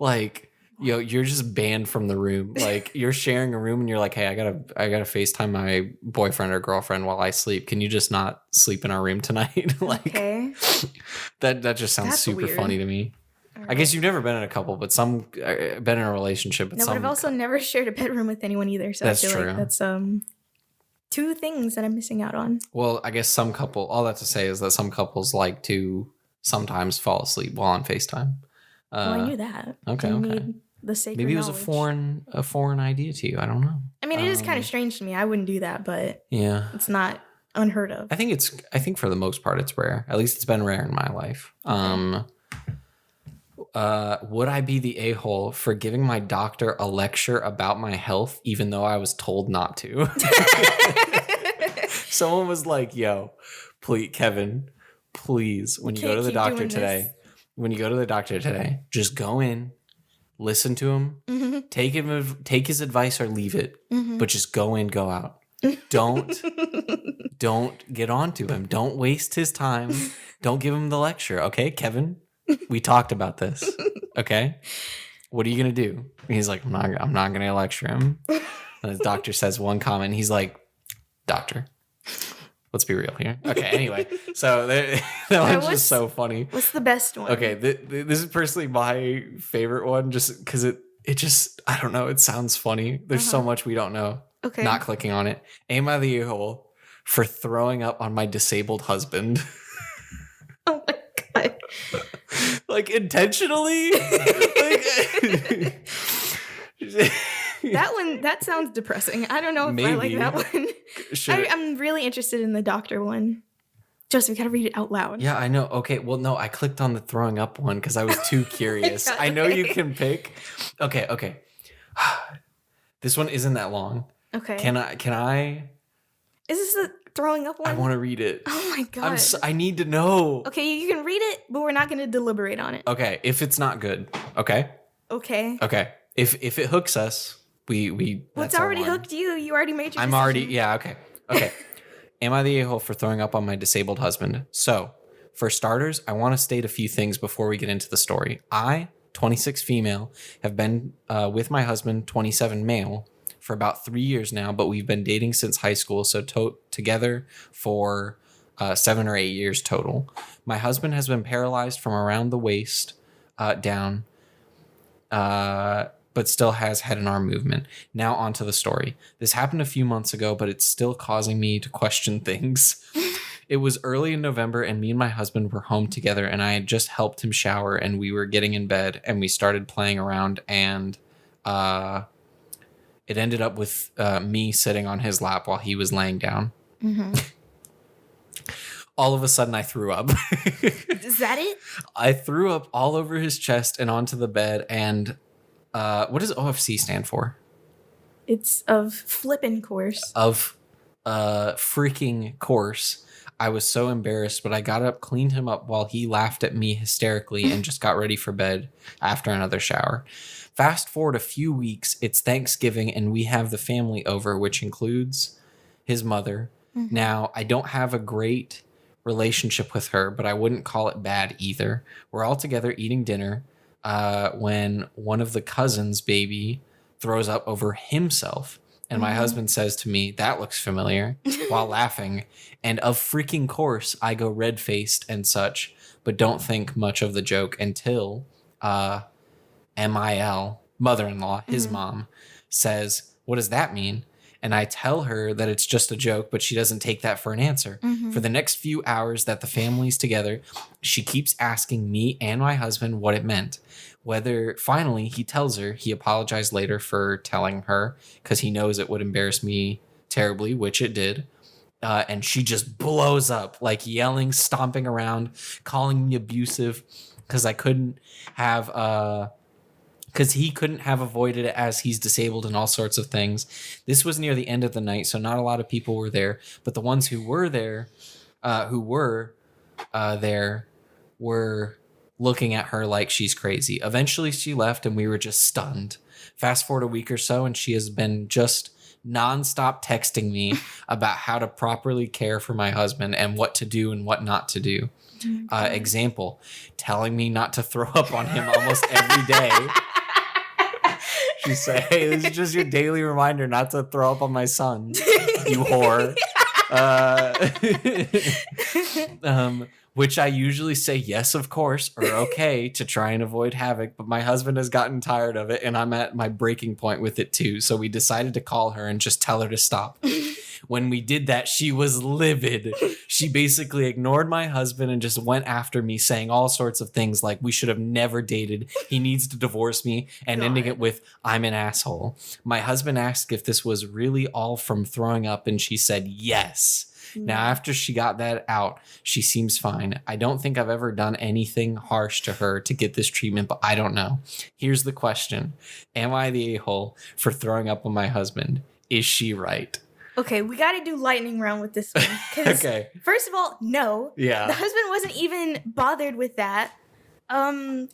Like, yo, you're just banned from the room. Like, you're sharing a room and you're like, hey, I gotta FaceTime my boyfriend or girlfriend while I sleep. Can you just not sleep in our room tonight? Like, okay. That just sounds super weird. Funny to me. Right. I guess you've never been in a couple, but some been in a relationship. No, but I've also never shared a bedroom with anyone either. So that's I feel true. Like that's 2 things that I'm missing out on. Well, I guess all that to say is that some couples like to sometimes fall asleep while on FaceTime. Well, I knew that. Okay. Need the sacred Maybe it was knowledge. a foreign idea to you. I don't know. I mean, it is kind of strange to me. I wouldn't do that, but yeah, it's not unheard of. I think for the most part it's rare. At least it's been rare in my life. Okay. Would I be the a-hole for giving my doctor a lecture about my health even though I was told not to? Someone was like, yo, please, Kevin, please, when you go to the doctor today, just go in, listen to him, take his advice or leave it, but just go in, go out. Don't get on to him. Don't waste his time. Don't give him the lecture. Okay, Kevin? We talked about this. Okay? What are you going to do? And he's like, I'm not going to lecture him. And the doctor says one comment. He's like, doctor, let's be real here. Okay, anyway. So that one's just so funny. What's the best one? Okay, this is personally my favorite one just because it just, I don't know, it sounds funny. There's so much we don't know. Okay. Not clicking on it. Am I the a-hole for throwing up on my disabled husband? Oh my God. Like intentionally? That sounds depressing. I don't know if I like that one. I'm really interested in the doctor one. Joseph, you gotta read it out loud. Yeah, I know. Okay, well, no, I clicked on the throwing up one because I was too curious. God, I know you can pick. Okay. This one isn't that long. Okay. Can I? Is this the throwing up one? I want to read it. Oh my God. I need to know. Okay, you can read it, but we're not going to deliberate on it. Okay, if it's not good. Okay. Okay. If it hooks us, we. Well, it's already hooked you. You already made your decision. I'm already. Yeah. Okay. Am I the a-hole for throwing up on my disabled husband? So, for starters, I want to state a few things before we get into the story. I, 26 female, have been with my husband, 27 male, for about 3 years now, but we've been dating since high school, so together for 7 or 8 years total. My husband has been paralyzed from around the waist down, but still has head and arm movement. Now onto the story. This happened a few months ago, but it's still causing me to question things. It was early in November, and me and my husband were home together, and I had just helped him shower, and we were getting in bed, and we started playing around, and it ended up with me sitting on his lap while he was laying down. Mm-hmm. all of a sudden I threw up. Is that it? I threw up all over his chest and onto the bed. And what does OFC stand for? It's of flippin' course. Of freaking course. I was so embarrassed, but I got up, cleaned him up while he laughed at me hysterically and just got ready for bed after another shower. Fast forward a few weeks, it's Thanksgiving and we have the family over, which includes his mother. Mm-hmm. Now, I don't have a great relationship with her, but I wouldn't call it bad either. We're all together eating dinner when one of the cousins' baby throws up over himself. And my husband says to me, "That looks familiar," while laughing. And of freaking course, I go red-faced and such, but don't think much of the joke until MIL, mother-in-law, his mom, says, "What does that mean?" And I tell her that it's just a joke, but she doesn't take that for an answer. For the next few hours that the family's together, she keeps asking me and my husband what it meant. Whether finally he tells her, he apologized later for telling her because he knows it would embarrass me terribly, which it did. And she just blows up, like yelling, stomping around, calling me abusive because I couldn't have, because he couldn't have avoided it as he's disabled and all sorts of things. This was near the end of the night, so not a lot of people were there. But the ones who were there, were looking at her like she's crazy. Eventually she left and we were just stunned. Fast forward a week or so and she has been just nonstop texting me about how to properly care for my husband and what to do and what not to do. Example, telling me not to throw up on him almost every day. She said, "Hey, this is just your daily reminder not to throw up on my son, you whore." Which I usually say yes, of course, or okay to try and avoid havoc. But my husband has gotten tired of it and I'm at my breaking point with it too. So we decided to call her and just tell her to stop. When we did that, she was livid. She basically ignored my husband and just went after me, saying all sorts of things like we should have never dated. He needs to divorce me, and ending it with, "I'm an asshole." My husband asked if this was really all from throwing up, and she said yes. Now, after she got that out, she seems fine. I don't think I've ever done anything harsh to her to get this treatment, but I don't know. Here's the question. Am I the a-hole for throwing up on my husband? Is she right? Okay, we got to do lightning round with this one. Okay. First of all, no. Yeah. The husband wasn't even bothered with that. And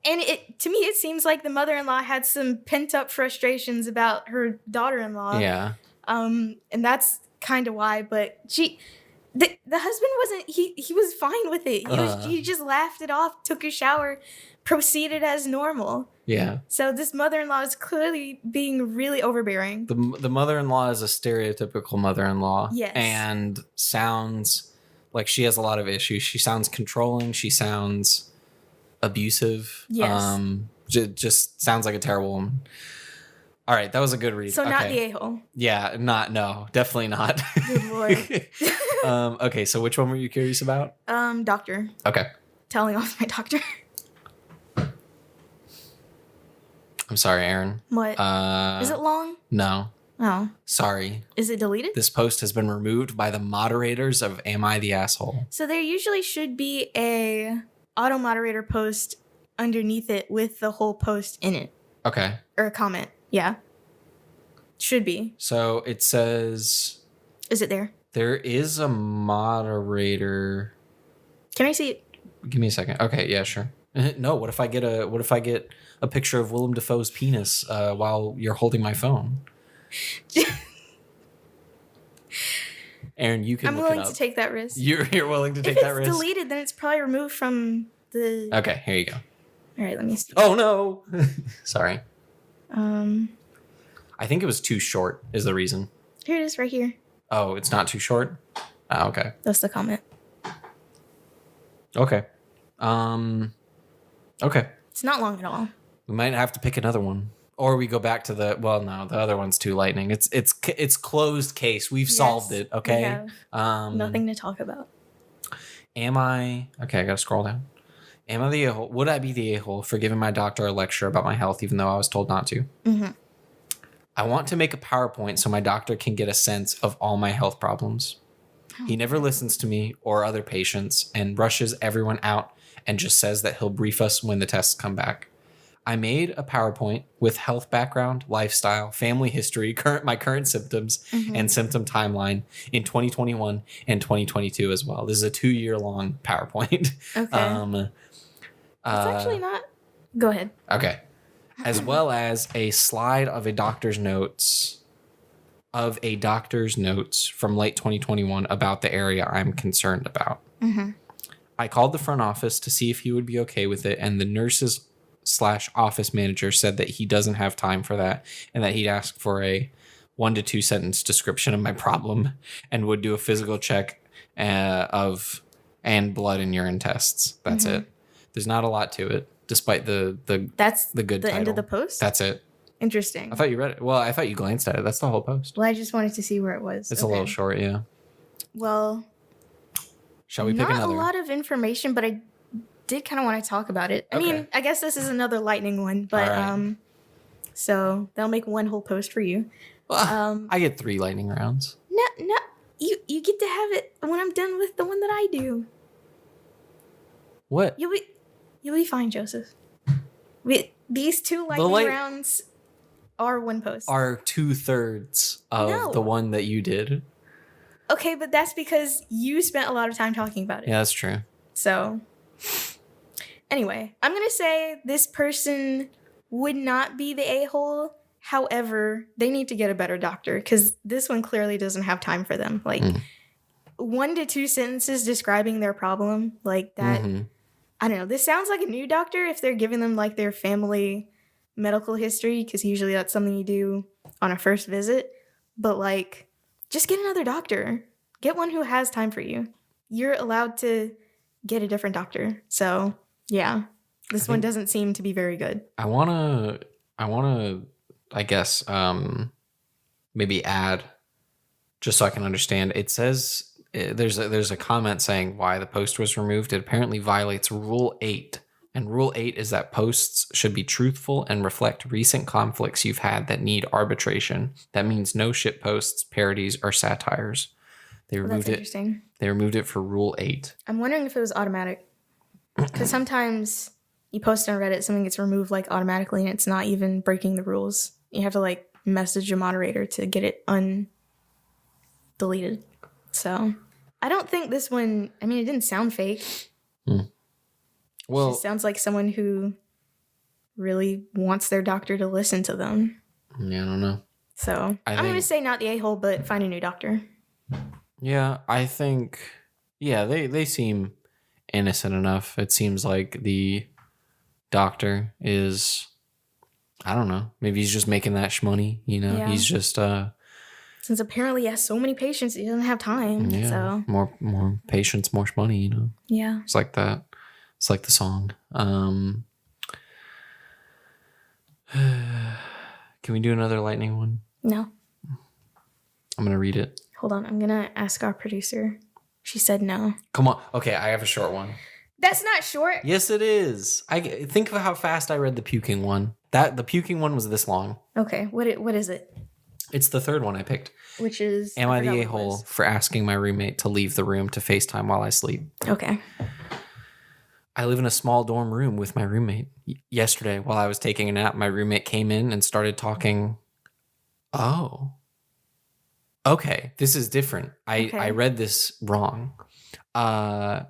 to me, it seems like the mother-in-law had some pent-up frustrations about her daughter-in-law. Yeah. And that's kind of why, but the husband wasn't, he was fine with it. He just laughed it off, took a shower, proceeded as normal. Yeah. So this mother-in-law is clearly being really overbearing. The mother-in-law is a stereotypical mother-in-law. Yes. And sounds like she has a lot of issues. She sounds controlling. She sounds abusive. Yes. Just sounds like a terrible woman. All right, that was a good read. So not the a-hole. Yeah, no, definitely not. Good Lord. Okay, so which one were you curious about? Doctor. Okay. Telling off my doctor. I'm sorry, Arin. What? Is it long? No. Oh. Sorry. Is it deleted? This post has been removed by the moderators of Am I the Asshole? So there usually should be a auto moderator post underneath it with the whole post in it. Okay. Or a comment. Yeah. Should be. So it says... Is it there? There is a moderator. Can I see it? Give me a second. Okay, yeah, sure. No, what if I get a picture of Willem Dafoe's penis while you're holding my phone? Arin, you can I'm look it willing up. to take that risk. You're willing to take that risk? If it's deleted, then it's probably removed from the... Okay, here you go. All right, let me see. Oh, no. Sorry. I think it was too short is the reason. Here it is right here. Oh, it's not too short? Oh, okay. That's the comment. Okay. Okay. It's not long at all. We might have to pick another one. Or we go back to the other one's too lightning. It's closed case. We've solved it, okay? We have nothing to talk about. Okay, I gotta scroll down. Am I the a-hole? Would I be the a-hole for giving my doctor a lecture about my health even though I was told not to? Mm-hmm. I want to make a PowerPoint so my doctor can get a sense of all my health problems. He never listens to me or other patients and rushes everyone out and just says that he'll brief us when the tests come back. I made a PowerPoint with health background, lifestyle, family history, my current symptoms, and symptom timeline in 2021 and 2022 as well. This is a 2-year long PowerPoint. Okay. It's actually not. Go ahead. Okay. As well as a slide of a doctor's notes from late 2021 about the area I'm concerned about. I called the front office to see if he would be okay with it, and the nurses/office manager said that he doesn't have time for that and that he'd ask for a 1 to 2 sentence description of my problem and would do a physical check and blood and urine tests. That's it. There's not a lot to it, despite the That's the good the title. end of the post? That's it. Interesting. I thought you read it. Well, I thought you glanced at it. That's the whole post. Well, I just wanted to see where it was. It's a little short, yeah. Well, shall we pick another? Not a lot of information, but I did kind of want to talk about it. I mean, I guess this is another lightning one, but right. So that'll make one whole post for you. Well, I get 3 lightning rounds. No, you get to have it when I'm done with the one that I do. What? You'll be fine, Joseph. These 2 lightning rounds are one post. Are 2/3 of the one that you did. Okay, but that's because you spent a lot of time talking about it. Yeah, that's true. So, anyway, I'm going to say this person would not be the a-hole. However, they need to get a better doctor because this one clearly doesn't have time for them. Like, 1 to 2 sentences describing their problem, like that. I don't know. This sounds like a new doctor if they're giving them, like, their family medical history, because usually that's something you do on a first visit. But, like, just get another doctor. Get one who has time for you. You're allowed to get a different doctor. So, yeah. This one doesn't seem to be very good. I wanna I guess maybe add, just so I can understand. It says there's a comment saying why the post was removed. It apparently violates Rule 8. And Rule 8 is that posts should be truthful and reflect recent conflicts you've had that need arbitration. That means no shit posts, parodies, or satires. They removed it. Interesting. They removed it for Rule 8. I'm wondering if it was automatic. Because sometimes you post on Reddit, something gets removed like automatically, and it's not even breaking the rules. You have to like message your moderator to get it undeleted. So I don't think this one. I mean, it didn't sound fake. Well, it just sounds like someone who really wants their doctor to listen to them. Yeah, I don't know. So I'm going to say not the a-hole, but find a new doctor. Yeah, I think, they seem innocent enough. It seems like the doctor is, I don't know, maybe he's just making that shmoney, Yeah. He's just... Since apparently he has so many patients, he doesn't have time. Yeah, so. More patients, more shmoney, Yeah. It's like that. It's like the song. Can we do another lightning one? No. I'm going to read it. Hold on. I'm going to ask our producer. She said no. Come on. Okay, I have a short one. That's not short. Yes, it is. Think of how fast I read the puking one. The puking one was this long. Okay. What is it? It's the third one I picked. Which is... Am I the a-hole for asking my roommate to leave the room to FaceTime while I sleep? Okay. I live in a small dorm room with my roommate. Yesterday, while I was taking a nap, my roommate came in and started talking. Oh. Okay, this is different. I read this wrong. Sorry.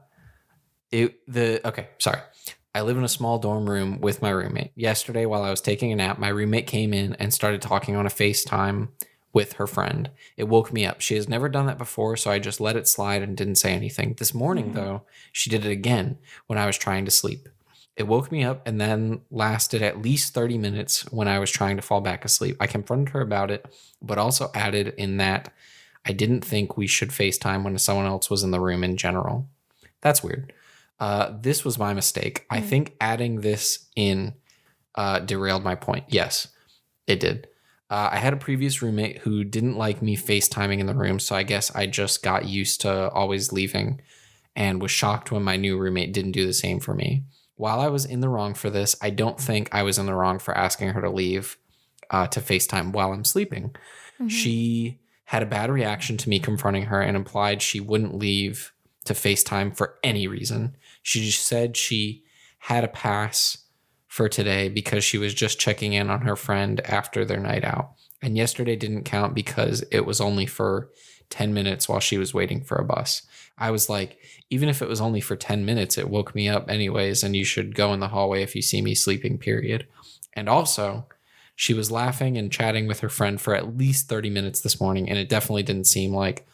I live in a small dorm room with my roommate. Yesterday, while I was taking a nap, my roommate came in and started talking on a FaceTime with her friend. It woke me up. She has never done that before, so I just let it slide and didn't say anything. This morning, though, she did it again when I was trying to sleep. It woke me up and then lasted at least 30 minutes when I was trying to fall back asleep. I confronted her about it, but also added in that I didn't think we should FaceTime when someone else was in the room in general. That's weird. This was my mistake. I think adding this in derailed my point. Yes, it did. I had a previous roommate who didn't like me FaceTiming in the room, so I guess I just got used to always leaving and was shocked when my new roommate didn't do the same for me. While I was in the wrong for this, I don't think I was in the wrong for asking her to leave to FaceTime while I'm sleeping. She had a bad reaction to me confronting her and implied she wouldn't leave to FaceTime for any reason. She just said she had a pass for today because she was just checking in on her friend after their night out. And yesterday didn't count because it was only for 10 minutes while she was waiting for a bus. I was like, even if it was only for 10 minutes, it woke me up anyways, and you should go in the hallway if you see me sleeping, period. And also, she was laughing and chatting with her friend for at least 30 minutes this morning, and it definitely didn't seem like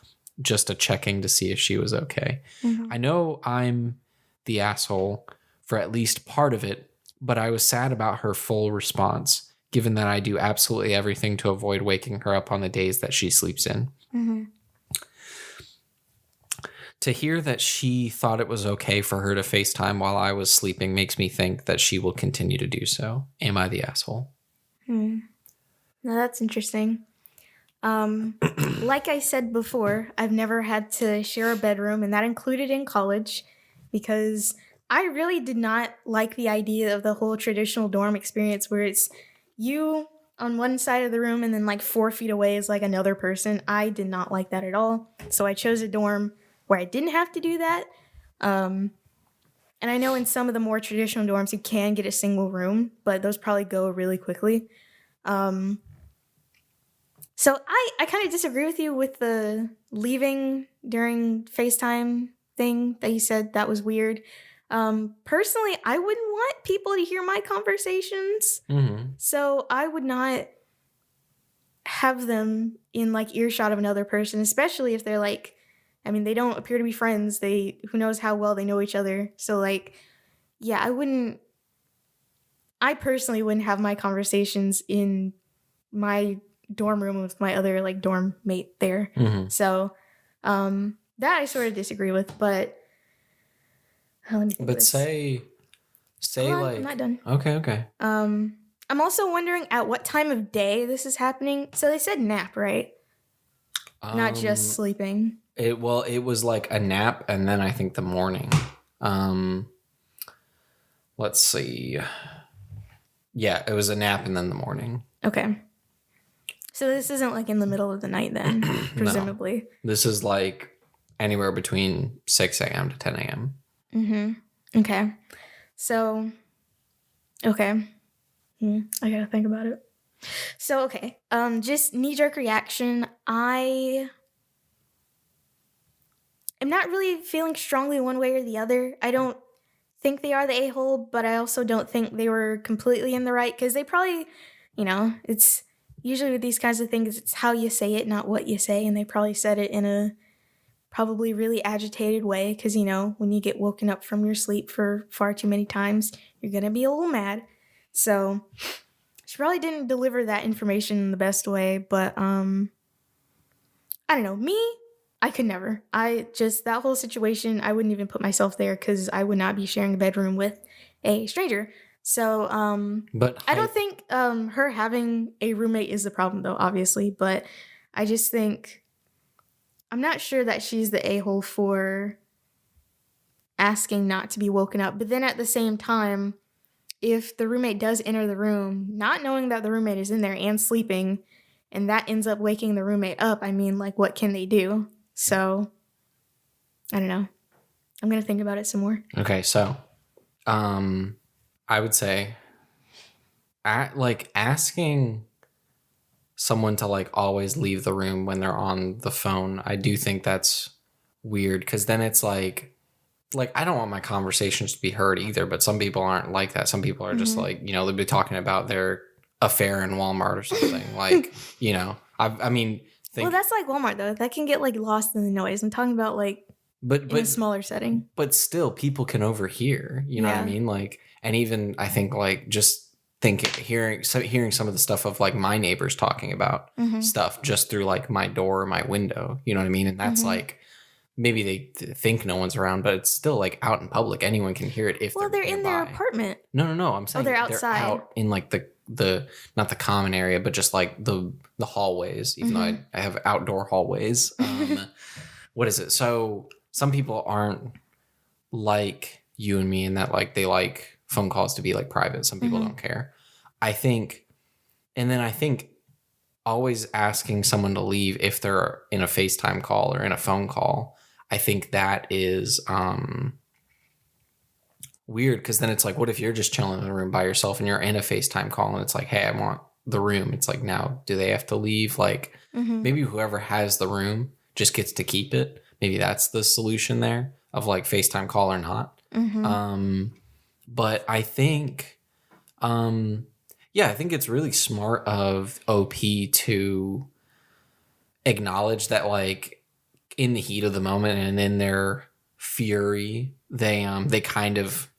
just a checking to see if she was okay. Mm-hmm. I know I'm the asshole for at least part of it, but I was sad about her full response, given that I do absolutely everything to avoid waking her up on the days that she sleeps in. Mm-hmm. To hear that she thought it was okay for her to FaceTime while I was sleeping makes me think that she will continue to do so. Am I the asshole? No, that's interesting. Like I said before, I've never had to share a bedroom, and that included in college, because I really did not like the idea of the whole traditional dorm experience where it's you on one side of the room and then like 4 feet away is like another person. I did not like that at all. So I chose a dorm where I didn't have to do that. And I know in some of the more traditional dorms you can get a single room, but those probably go really quickly. So I kind of disagree with you with the leaving during FaceTime thing that you said that was weird. Personally, I wouldn't want people to hear my conversations. Mm-hmm. So I would not have them in like earshot of another person, especially if they're like, I mean, they don't appear to be friends. Who knows how well they know each other. So like, yeah, I personally wouldn't have my conversations in my dorm room with my other like dorm mate there. Mm-hmm. So, that I sort of disagree with, but let me think. But say like, I'm not done. Okay. I'm also wondering at what time of day this is happening. So they said nap, right? Not just sleeping. It was like a nap and then I think the morning. Let's see. Yeah, it was a nap and then the morning. Okay. So this isn't like in the middle of the night then, presumably. No. This is like anywhere between 6 a.m. to 10 a.m. Mm-hmm. Okay. So, okay. I gotta think about it. So, okay. Just knee-jerk reaction. I am not really feeling strongly one way or the other. I don't think they are the a-hole, but I also don't think they were completely in the right, because they probably, it's usually with these kinds of things, it's how you say it, not what you say, and they probably said it in a probably really agitated way, because, when you get woken up from your sleep for far too many times, you're going to be a little mad. So she probably didn't deliver that information in the best way, but I don't know. Me, I could never. That whole situation, I wouldn't even put myself there because I would not be sharing a bedroom with a stranger. So I don't think her having a roommate is the problem, though, obviously. But I just think I'm not sure that she's the a-hole for asking not to be woken up. But then at the same time, if the roommate does enter the room, not knowing that the roommate is in there and sleeping, and that ends up waking the roommate up, I mean, like, what can they do? So, I don't know. I'm going to think about it some more. Okay, so I would say asking someone to like always leave the room when they're on the phone, I do think that's weird, because then it's like I don't want my conversations to be heard either, but some people aren't like that. Some people are just like, they'll be talking about their affair in Walmart or something. Like, I mean... Well, that's like Walmart, though. That can get like lost in the noise. I'm talking about like in a smaller setting. But still, people can overhear. You know what I mean? Like, and even I think like just hearing some of the stuff of like my neighbors talking about stuff just through like my door or my window. You know what I mean? And that's like maybe they think no one's around, but it's still like out in public. Anyone can hear it if they're in their apartment. No. I'm saying they're outside. They're out in like the not the common area, but just like the hallways, even though I have outdoor hallways. What is it? So some people aren't like you and me in that like they like phone calls to be like private. Some people don't care. I think always asking someone to leave if they're in a FaceTime call or in a phone call, I think that is weird, because then it's like, what if you're just chilling in the room by yourself and you're in a FaceTime call and it's like, hey, I want the room. It's like, now do they have to leave? Like maybe whoever has the room just gets to keep it. Maybe that's the solution there of like FaceTime call or not. But I think I think it's really smart of OP to acknowledge that, like, in the heat of the moment and in their fury, they kind of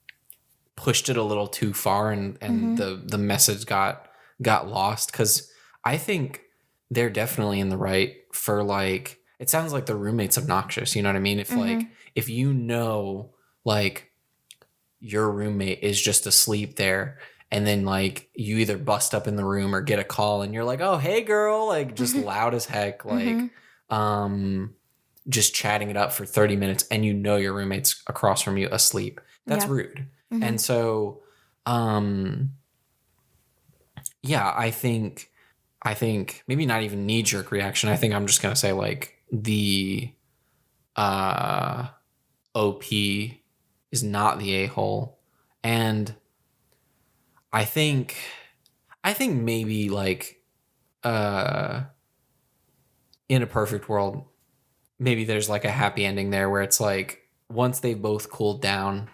pushed it a little too far, and the message got lost. Because I think they're definitely in the right for, like, it sounds like the roommate's obnoxious. You know what I mean? If like if you know, like, your roommate is just asleep there, and then like you either bust up in the room or get a call and you're like, oh, hey girl, like just loud as heck, like just chatting it up for 30 minutes, and you know your roommate's across from you asleep. That's rude. And so I think maybe not even knee-jerk reaction. I think I'm just gonna say, like, the OP is not the a-hole. And I think maybe, like, in a perfect world, maybe there's like a happy ending there where it's like, once they've both cooled down,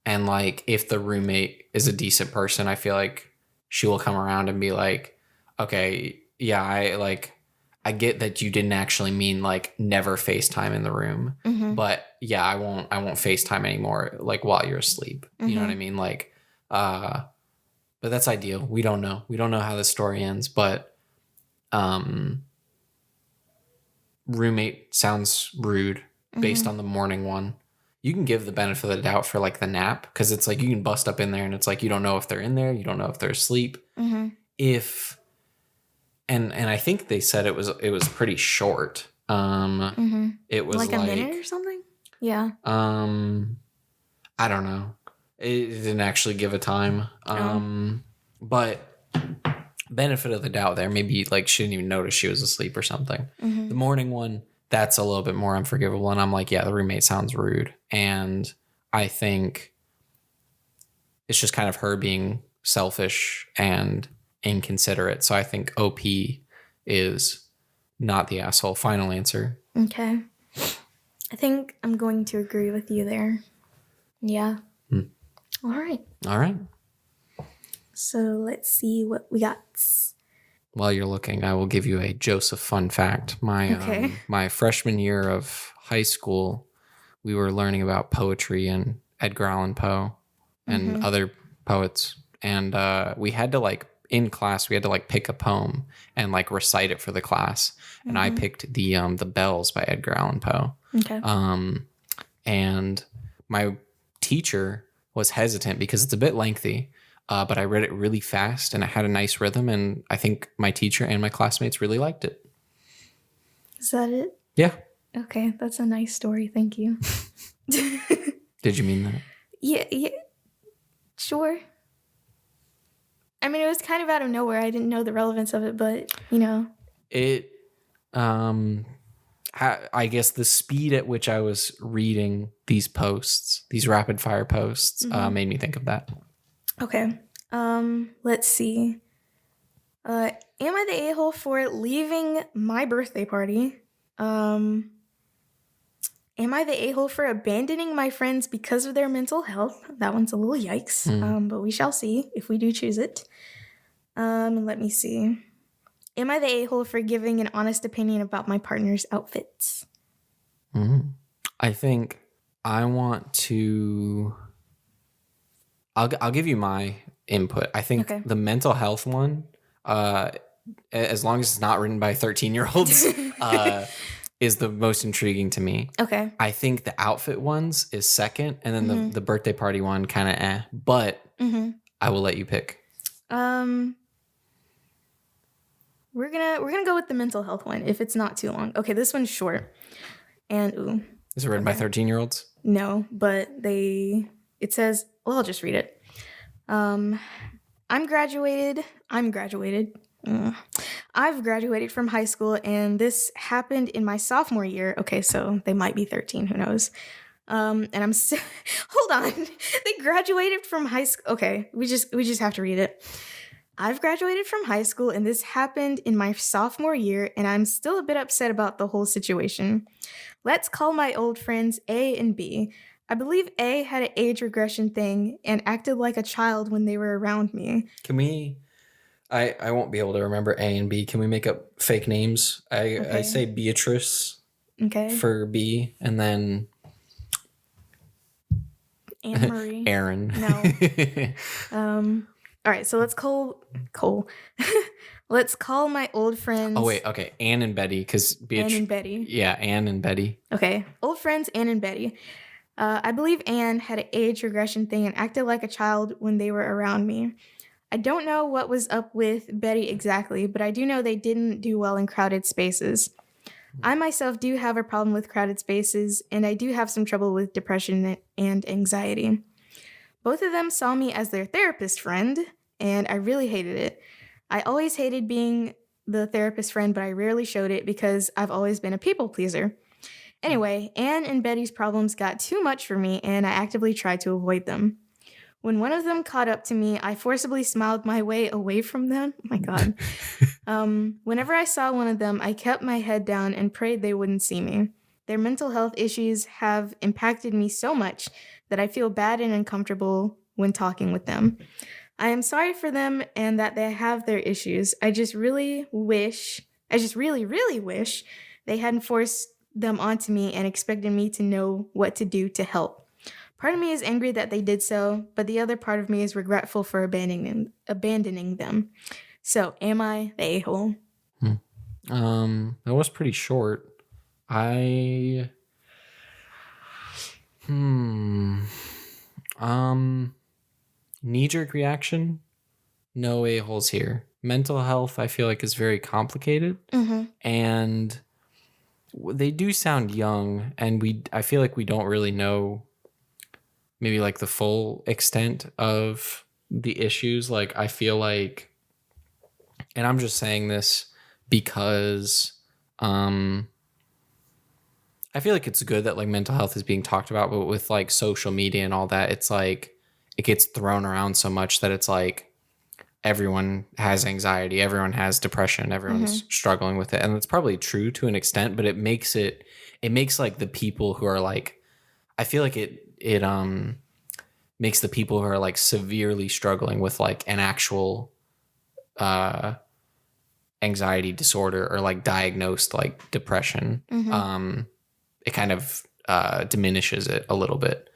and like if the roommate is a decent person, I feel like she will come around and be like, okay, yeah, I get that you didn't actually mean like never FaceTime in the room, but yeah, I won't FaceTime anymore, like, while you're asleep. You know what I mean? Like, but that's ideal. We don't know how this story ends, but roommate sounds rude based on the morning one. You can give the benefit of the doubt for like the nap, because it's like you can bust up in there and it's like you don't know if they're in there, you don't know if they're asleep. If and I think they said it was pretty short. It was like a minute or something. Yeah. I don't know. It didn't actually give a time. But benefit of the doubt there. Maybe like she didn't even notice she was asleep or something. The morning one, that's a little bit more unforgivable. And I'm like, yeah, the roommate sounds rude. And I think it's just kind of her being selfish and inconsiderate. So I think OP is not the asshole. Final answer. Okay. I think I'm going to agree with you there. Yeah. All right. So let's see what we got. While you're looking, I will give you a Joseph fun fact. My freshman year of high school, we were learning about poetry and Edgar Allan Poe and other poets. And we had to, like, in class, we had to like pick a poem and like recite it for the class. And I picked the Bells by Edgar Allan Poe. Okay. And my teacher was hesitant because it's a bit lengthy. But I read it really fast and it had a nice rhythm, and I think my teacher and my classmates really liked it. Is that it? Yeah. Okay, that's a nice story. Thank you. Did you mean that? Yeah, sure. I mean, it was kind of out of nowhere. I didn't know the relevance of it, but, you know. It, I guess the speed at which I was reading these posts, these rapid fire posts, made me think of that. Okay. Let's see. Am I the a-hole for leaving my birthday party? Am I the a-hole for abandoning my friends because of their mental health? That one's a little yikes. But we shall see if we do choose it. Let me see. Am I the a-hole for giving an honest opinion about my partner's outfits? I think I want to... I'll give you my input. I think the mental health one, as long as it's not written by 13-year-olds, is the most intriguing to me. Okay. I think the outfit ones is second, and then the birthday party one kind of But I will let you pick. We're gonna go with the mental health one if it's not too long. Okay, this one's short. And is it written by 13-year-olds? No, but it says, well, I'll just read it. I'm graduated. I've graduated from high school, and this happened in my sophomore year. Okay, so they might be 13. Who knows? And I'm still. Hold on. They graduated from high school. Okay, we just have to read it. I've graduated from high school, and this happened in my sophomore year, and I'm still a bit upset about the whole situation. Let's call my old friends A and B. I believe A had an age regression thing and acted like a child when they were around me. Can we? I won't be able to remember A and B. Can we make up fake names? I Okay. say Beatrice Okay. for B, and then Anne Marie. Arin. No. All right, so let's call Cole. Let's call my old friends. Oh wait, okay. Anne and Betty, because Anne and Betty. Yeah, Anne and Betty. Okay, old friends Anne and Betty. I believe Anne had an age regression thing and acted like a child when they were around me. I don't know what was up with Betty exactly, but I do know they didn't do well in crowded spaces. I myself do have a problem with crowded spaces, and I do have some trouble with depression and anxiety. Both of them saw me as their therapist friend, and I really hated it. I always hated being the therapist friend, but I rarely showed it because I've always been a people pleaser. Anyway, Anne and Betty's problems got too much for me, and I actively tried to avoid them. When one of them caught up to me, I forcibly smiled my way away from them. Oh my God. Whenever I saw one of them, I kept my head down and prayed they wouldn't see me. Their mental health issues have impacted me so much that I feel bad and uncomfortable when talking with them. I am sorry for them and that they have their issues. I just really, really wish they hadn't forced them onto me and expected me to know what to do to help. Part of me is angry that they did so, but the other part of me is regretful for abandoning them. So, am I the a-hole? That was pretty short. Knee-jerk reaction, no a-holes here. Mental health, I feel like, is very complicated. And they do sound young, and I feel like we don't really know maybe like the full extent of the issues. Like, I feel like, and I'm just saying this because I feel like it's good that like mental health is being talked about, but with like social media and all that, it's like it gets thrown around so much that it's like everyone has anxiety, everyone has depression, everyone's struggling with it. And it's probably true to an extent, but it makes like the people who are like, I feel like it makes the people who are like severely struggling with like an actual anxiety disorder or like diagnosed like depression, it kind of diminishes it a little bit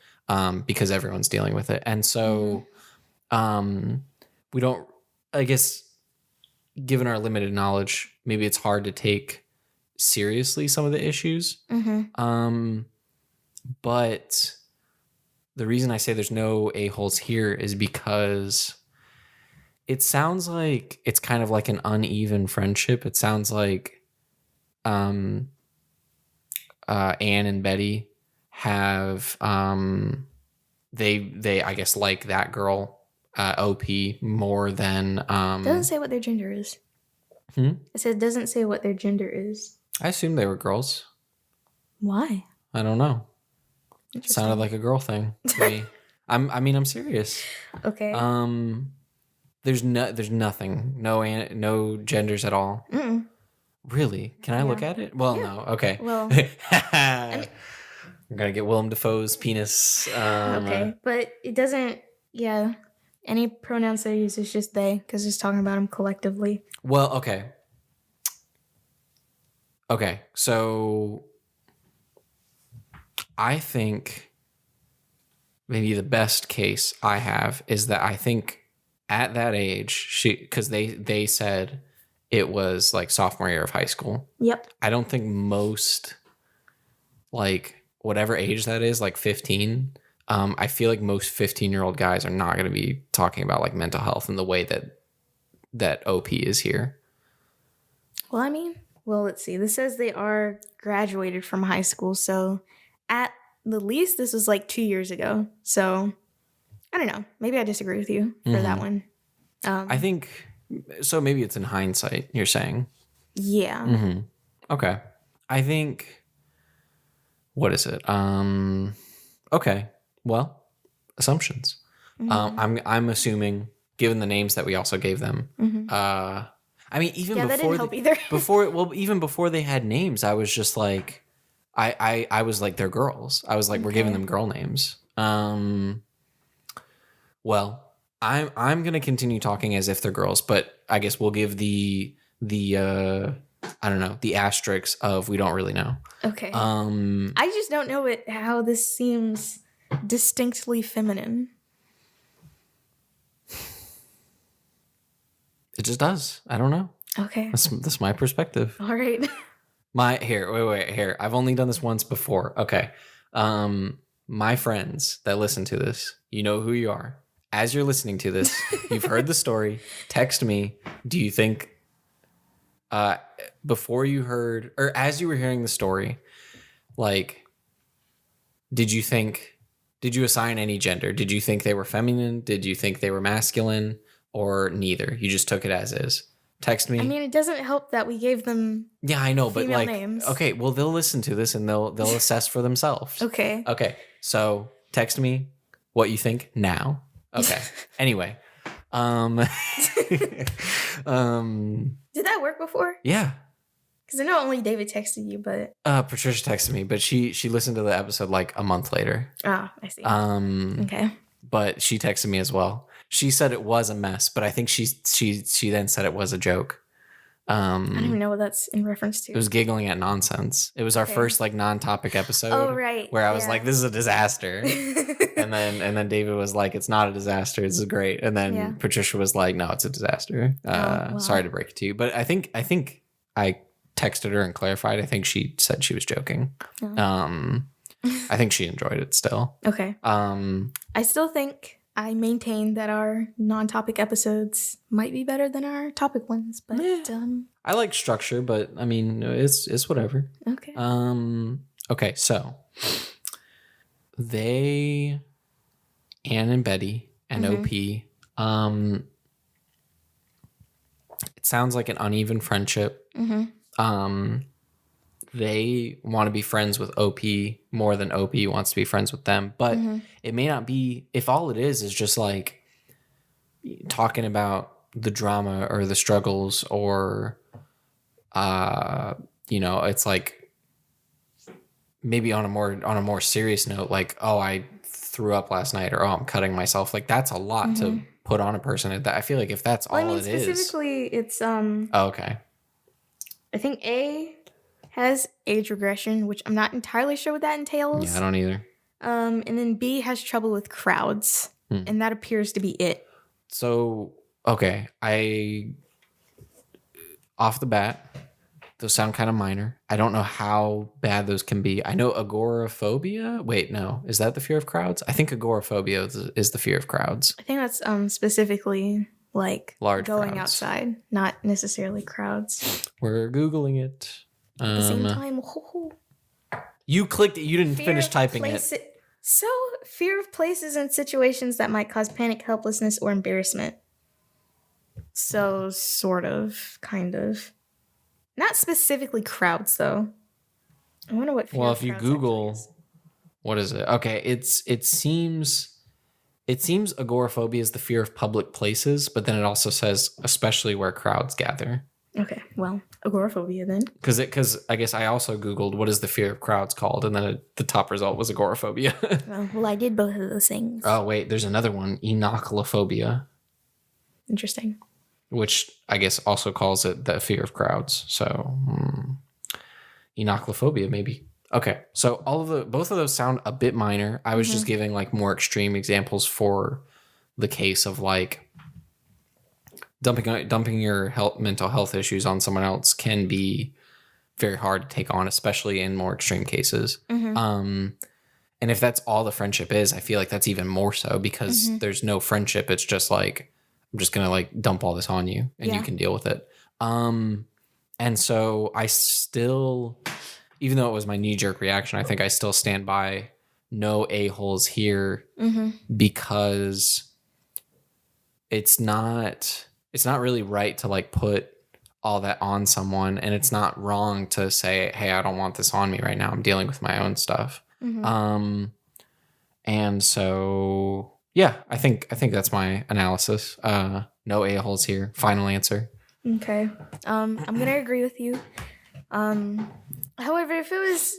because everyone's dealing with it. And so we don't, I guess, given our limited knowledge, maybe it's hard to take seriously some of the issues. But the reason I say there's no a-holes here is because it sounds like it's kind of like an uneven friendship. It sounds like Anne and Betty have they I guess like that girl OP more than Doesn't say what their gender is. It says doesn't say what their gender is. I assumed they were girls. Why? I don't know. It sounded like a girl thing to me. I'm serious. Okay. There's nothing. No genders at all. Really? Can I look at it? Well, no. Okay. Well, I'm gonna get Willem Dafoe's penis. okay, but it doesn't. Yeah, any pronouns they use is just they, because it's talking about them collectively. Well, okay. Okay, so I think maybe the best case I have is that I think at that age, because they said it was like sophomore year of high school. Yep. I don't think most, like whatever age that is, like 15, I feel like most 15-year-old guys are not going to be talking about like mental health in the way that OP is here. Well, I mean, let's see. This says they are graduated from high school, so at the least, this was like 2 years ago. So I don't know. Maybe I disagree with you for that one. I think So maybe it's in hindsight, you're saying. Yeah. Mm-hmm. Okay. I think, what is it? Okay. Well, assumptions. I'm assuming, given the names that we also gave them, I mean, even Yeah, that didn't before help either. even before they had names, I was just like, I was like, they're girls. I was like, we're giving them girl names. Well, I'm gonna continue talking as if they're girls, but I guess we'll give the I don't know, the asterisks of we don't really know. Okay. I just don't know how this seems distinctly feminine. It just does. I don't know. Okay. That's my perspective. All right. Wait, here. I've only done this once before. Okay. My friends that listen to this, you know who you are. As you're listening to this, you've heard the story. Text me. Do you think before you heard, or as you were hearing the story, like, did you assign any gender? Did you think they were feminine? Did you think they were masculine? Or neither? You just took it as is. Text me. I mean, it doesn't help that we gave them I know, but like names. Okay, well they'll listen to this and they'll assess for themselves. Okay. So text me what you think now. Okay. Anyway. Did that work before? Yeah. Because I know only David texted you, but Patricia texted me, but she listened to the episode like a month later. Ah, I see. Okay. But she texted me as well. She said it was a mess, but I think she then said it was a joke. I don't even know what that's in reference to. It was giggling at nonsense. It was our first like non-topic episode. Oh, right. Where I was like, this is a disaster. and then David was like, it's not a disaster. This is great. And then Patricia was like, no, it's a disaster. Wow. Sorry to break it to you. But I think I texted her and clarified. I think she said she was joking. Oh. I think she enjoyed it still. Okay. I still think I maintain that our non-topic episodes might be better than our topic ones, but I like structure, but I mean it's whatever. Okay. Okay, so Anne and Betty and OP, it sounds like an uneven friendship. They want to be friends with OP more than OP wants to be friends with them. But it may not be, if all it is just like talking about the drama or the struggles or, it's like maybe on a more serious note, like, oh, I threw up last night or, oh, I'm cutting myself. Like that's a lot to put on a person. I feel like if that's all it is. Specifically, it's, Oh, okay. I think A has age regression, which I'm not entirely sure what that entails. Yeah, I don't either. And then B has trouble with crowds, and that appears to be it. So, okay, off the bat, those sound kind of minor. I don't know how bad those can be. I know agoraphobia. Wait, no, is that the fear of crowds? I think agoraphobia is the fear of crowds. I think that's specifically like large going crowds. Outside, not necessarily crowds. We're Googling it. At the same time, you clicked it. You didn't finish typing it. So, fear of places and situations that might cause panic, helplessness, or embarrassment. So, sort of, kind of. Not specifically crowds, though. I wonder what fear of if you crowds Google, is. What is it? Okay, it seems agoraphobia is the fear of public places, but then it also says especially where crowds gather. Okay, well, agoraphobia then. Because I guess I also Googled what is the fear of crowds called, and then the top result was agoraphobia. Well, I did both of those things. Oh, wait, there's another one, enochlophobia. Interesting. Which I guess also calls it the fear of crowds. So, enochlophobia, maybe. Okay, so both of those sound a bit minor. I was just giving like more extreme examples for the case of like dumping your mental health issues on someone else can be very hard to take on, especially in more extreme cases. And if that's all the friendship is, I feel like that's even more so because there's no friendship. It's just like, I'm just going to like dump all this on you and you can deal with it. And so I still, even though it was my knee-jerk reaction, I think I still stand by no a-holes here because it's not it's not really right to like put all that on someone, and it's not wrong to say, hey, I don't want this on me right now. I'm dealing with my own stuff. And so yeah, I think that's my analysis. No a-holes here. Final answer. Okay. I'm gonna agree with you. However, if it was,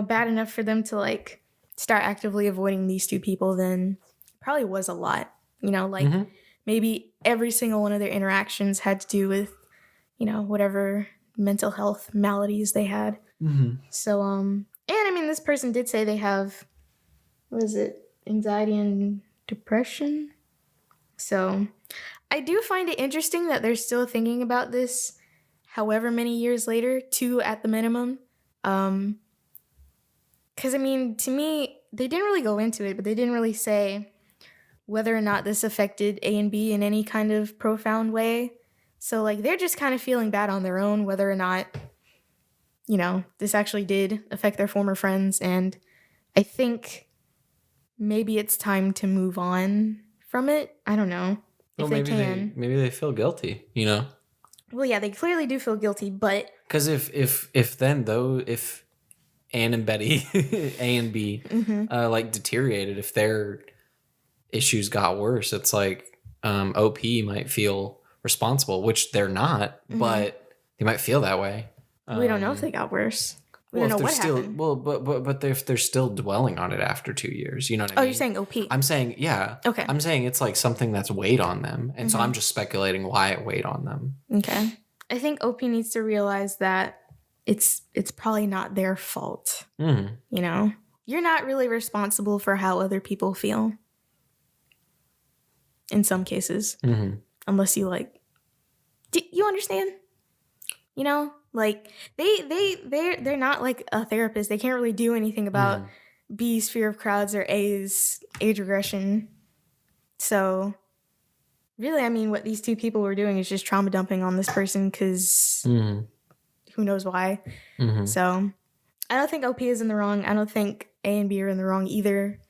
bad enough for them to like start actively avoiding these two people, then it probably was a lot. Maybe every single one of their interactions had to do with, whatever mental health maladies they had. So, and I mean, this person did say they have, what is it, anxiety and depression? So I do find it interesting that they're still thinking about this however many years later, 2 at the minimum. Because, I mean, to me, they didn't really go into it, but they didn't really say whether or not this affected A and B in any kind of profound way. So, like, they're just kind of feeling bad on their own, whether or not, this actually did affect their former friends. And I think maybe it's time to move on from it. I don't know if they can. Maybe they feel guilty, Well, yeah, they clearly do feel guilty, but because if Anne and Betty, A and B, like deteriorated, if their issues got worse, it's like OP might feel responsible, which they're not, but they might feel that way. We don't know if they got worse. We don't know what happened. Well, but if they're still dwelling on it after 2 years, you know what I mean? Oh, you're saying OP. I'm saying, yeah. Okay. I'm saying it's like something that's weighed on them, and so I'm just speculating why it weighed on them. Okay. I think OP needs to realize that it's probably not their fault. You're not really responsible for how other people feel. In some cases, unless you do you understand? Like they're not like a therapist. They can't really do anything about B's fear of crowds or A's age regression. So really, I mean, what these two people were doing is just trauma dumping on this person because who knows why. So I don't think OP is in the wrong. I don't think A and B are in the wrong either.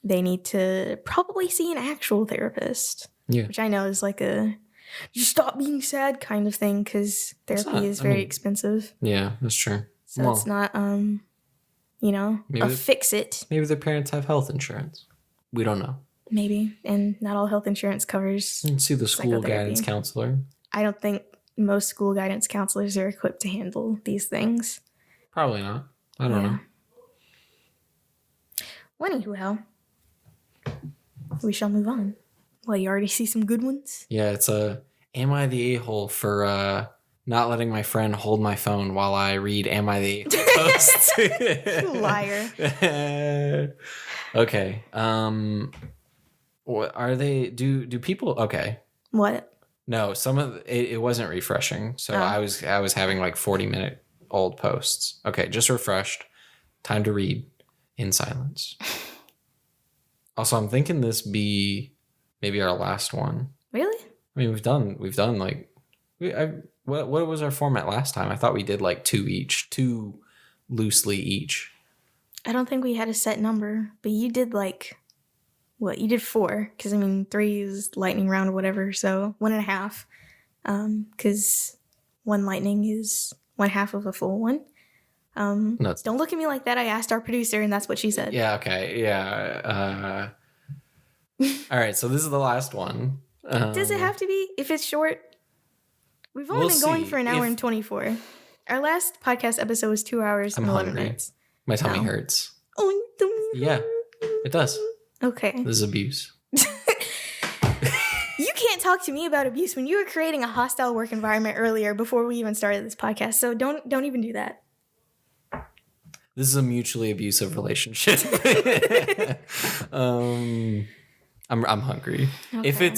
They need to probably see an actual therapist, which I know is like a just stop being sad kind of thing because therapy is very expensive. Yeah, that's true. So it's not, a fix it. Maybe their parents have health insurance. We don't know. Maybe, and not all health insurance covers. You can see the school guidance counselor. I don't think most school guidance counselors are equipped to handle these things. Probably not. I don't know. Well, anyhow, we shall move on. Well, you already see some good ones? Yeah, it's am I the a-hole for not letting my friend hold my phone while I read Am I the A-hole posts? Liar. Okay. What are they? Do people? Okay. What? No, some of it wasn't refreshing. So I was having like 40-minute old posts. Okay, just refreshed. Time to read in silence. Also, I'm thinking this be maybe our last one. Really? I mean, we've done like what was our format last time? I thought we did like 2 each, 2 loosely each. I don't think we had a set number, but you did like what? You did 4 because I mean 3 is lightning round or whatever, so 1.5. Because 1 lightning is 1/2 of a full one. Don't look at me like that. I asked our producer, and that's what she said. Yeah. Okay. Yeah. All right. So this is the last one. Does it have to be? If it's short, we've only been going for an hour and 24. Our last podcast episode was 2 hours and 11 minutes. My tummy hurts. Oh, yeah, it does. Okay. This is abuse. You can't talk to me about abuse when you were creating a hostile work environment earlier before we even started this podcast. So don't even do that. This is a mutually abusive relationship. I'm hungry. Okay.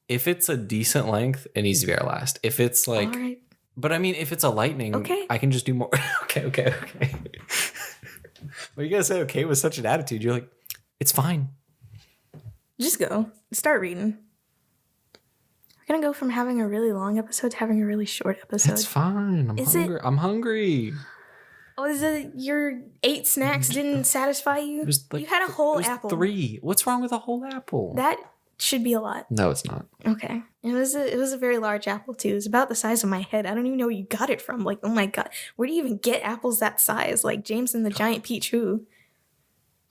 If it's a decent length, it needs to be our last. If it's like, all right. But I mean, if it's a lightning, I can just do more. Okay. Well, you gotta say okay with such an attitude. You're like, it's fine. Just go. Start reading. We're gonna go from having a really long episode to having a really short episode. It's fine. I'm hungry. Oh, is it your 8 snacks didn't satisfy you? You had a whole apple. 3. What's wrong with a whole apple? That Should be a lot. No, it's not. Okay. It was a very large apple too. It was about the size of my head. I don't even know where you got it from. Like, oh my god, where do you even get apples that size? Like James and the Giant Peach Who?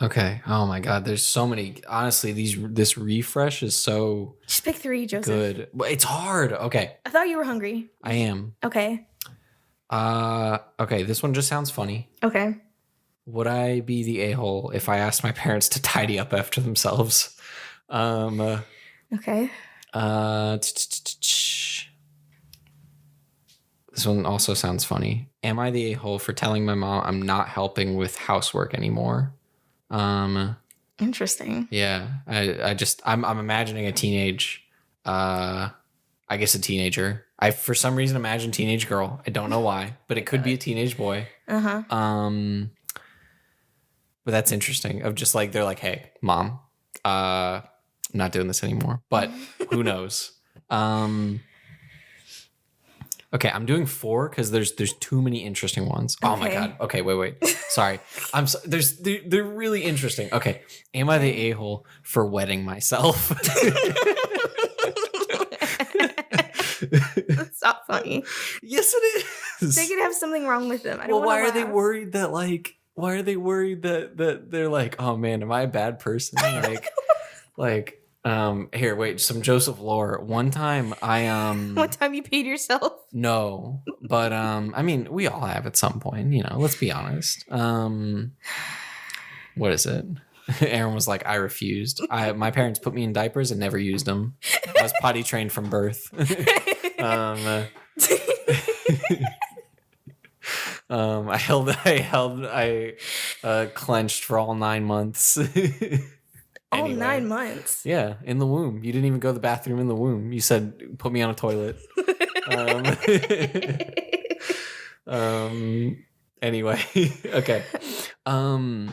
Okay. Oh my god, there's so many. Honestly, this refresh is so Just pick 3, Joseph. good. But it's hard. Okay. I thought you were hungry. I am. Okay. Okay, this one just sounds funny. Okay. Would I be the a-hole if I asked my parents to tidy up after themselves? Okay. This one also sounds funny. Am I the a-hole for telling my mom I'm not helping with housework anymore? Interesting. Yeah. I'm imagining a teenager. I for some reason imagine teenage girl. I don't know why, but it could be a teenage boy. Uh-huh. But that's interesting. Of just like they're like, hey, mom, I'm not doing this anymore. But who knows? Okay, I'm doing 4 because there's too many interesting ones. Okay. Oh my god. Okay, wait. Sorry. They're really interesting. Okay, am I the a-hole for wetting myself? That's not funny. Yes, it is. They could have something wrong with them. Why are they worried that they're like, oh man, am I a bad person? Here, wait, some Joseph lore. One time One time you peed yourself? No. But I mean, we all have at some point, let's be honest. What is it? Arin was like, I refused. My parents put me in diapers and never used them. I was potty trained from birth. I clenched for all 9 months. All 9 months? Yeah, in the womb. You didn't even go to the bathroom in the womb. You said, put me on a toilet. Anyway, okay. I'm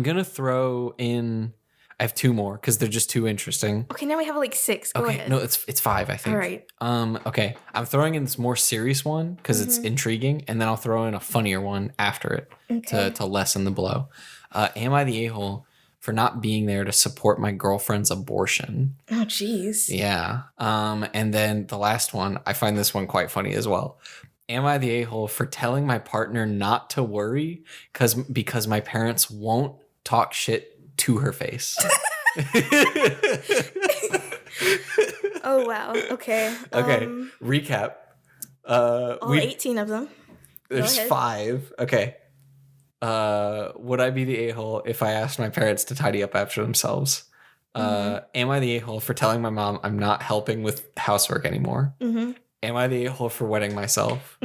going to throw in... I have 2 more because they're just too interesting. Okay, now we have like 6. Go ahead. No, it's 5, I think. All right. Okay, I'm throwing in this more serious one because it's intriguing, and then I'll throw in a funnier one after it to lessen the blow. Am I the a-hole for not being there to support my girlfriend's abortion? Oh, jeez. Yeah. And then the last one, I find this one quite funny as well. Am I the a-hole for telling my partner not to worry because my parents won't talk shit to her face? Oh, wow. Okay. Okay. Recap. All 18 of them. There's 5. Okay. Would I be the a-hole if I asked my parents to tidy up after themselves? Am I the a-hole for telling my mom I'm not helping with housework anymore? Am I the a-hole for wetting myself?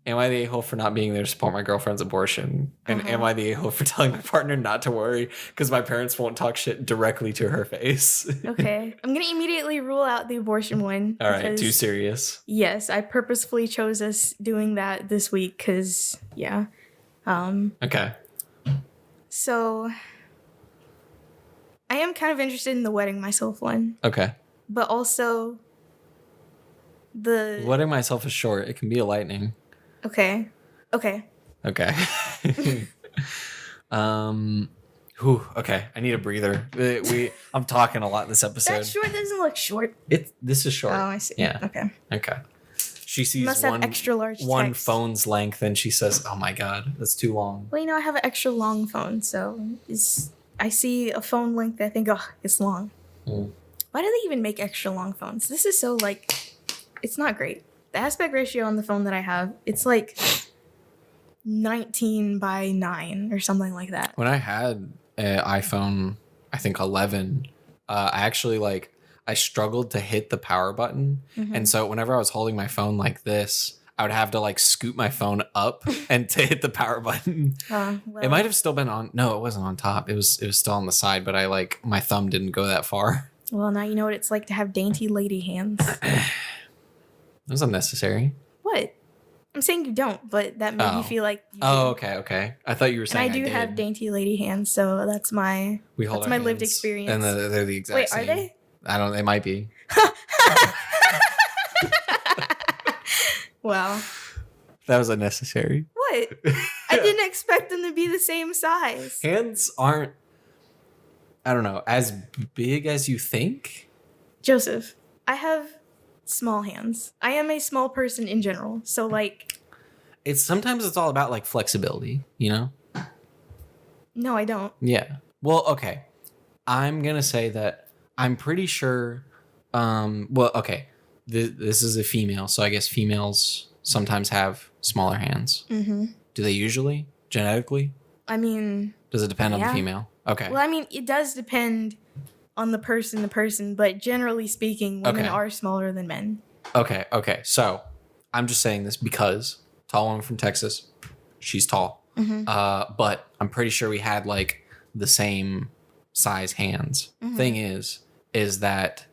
Am I the a-hole for not being there to support my girlfriend's abortion? And am I the a-hole for telling my partner not to worry because my parents won't talk shit directly to her face? Okay. I'm going to immediately rule out the abortion one. All right. Too serious. Yes. I purposefully chose us doing that this week because, yeah. Okay. So I am kind of interested in the wetting myself one. Okay. But also wetting myself is short. It can be a lightning. Okay. Okay. Okay. I need a breather. I'm talking a lot in this episode. That short doesn't look short. This is short. Oh, I see. Yeah. Okay. She sees must have extra large one text. phone's length and she says, oh my god, that's too long. Well, I have an extra long phone, so I see a phone length, I think, oh, it's long. Why do they even make extra long phones? This is so, it's not great. The aspect ratio on the phone that I have, it's 19:9 or something like that. When I had an iPhone, I think 11, I actually I struggled to hit the power button. And so whenever I was holding my phone like this, I would have to scoot my phone up and to hit the power button. Well. It might have still been on. No, it wasn't on top. It was still on the side, but my thumb didn't go that far. Well, now you know what it's like to have dainty lady hands. That was unnecessary. What? I'm saying you don't, but that made you feel like you do. Okay. I thought you were saying I do have dainty lady hands, so that's my lived experience. And they're the exact same. Wait, are they? I don't. They might be. Wow. That was unnecessary. What? I didn't expect them to be the same size. Hands aren't I don't know, as big as you think. Joseph, I have small hands. I am a small person in general. So like, Sometimes it's all about like flexibility, you know? no, I don't. Yeah. Well, okay. I'm gonna say that I'm pretty sure. Well, okay. This is a female, so I guess females sometimes have smaller hands. Mm-hmm. Do they usually genetically? I mean, Does it depend on the yeah. female? Okay. Well, I mean, it does depend on the person, but generally speaking, women Okay. are smaller than men. Okay. So I'm just saying this because tall woman from Texas, she's tall. Mm-hmm. But I'm pretty sure we had like the same size hands. Mm-hmm. Thing is that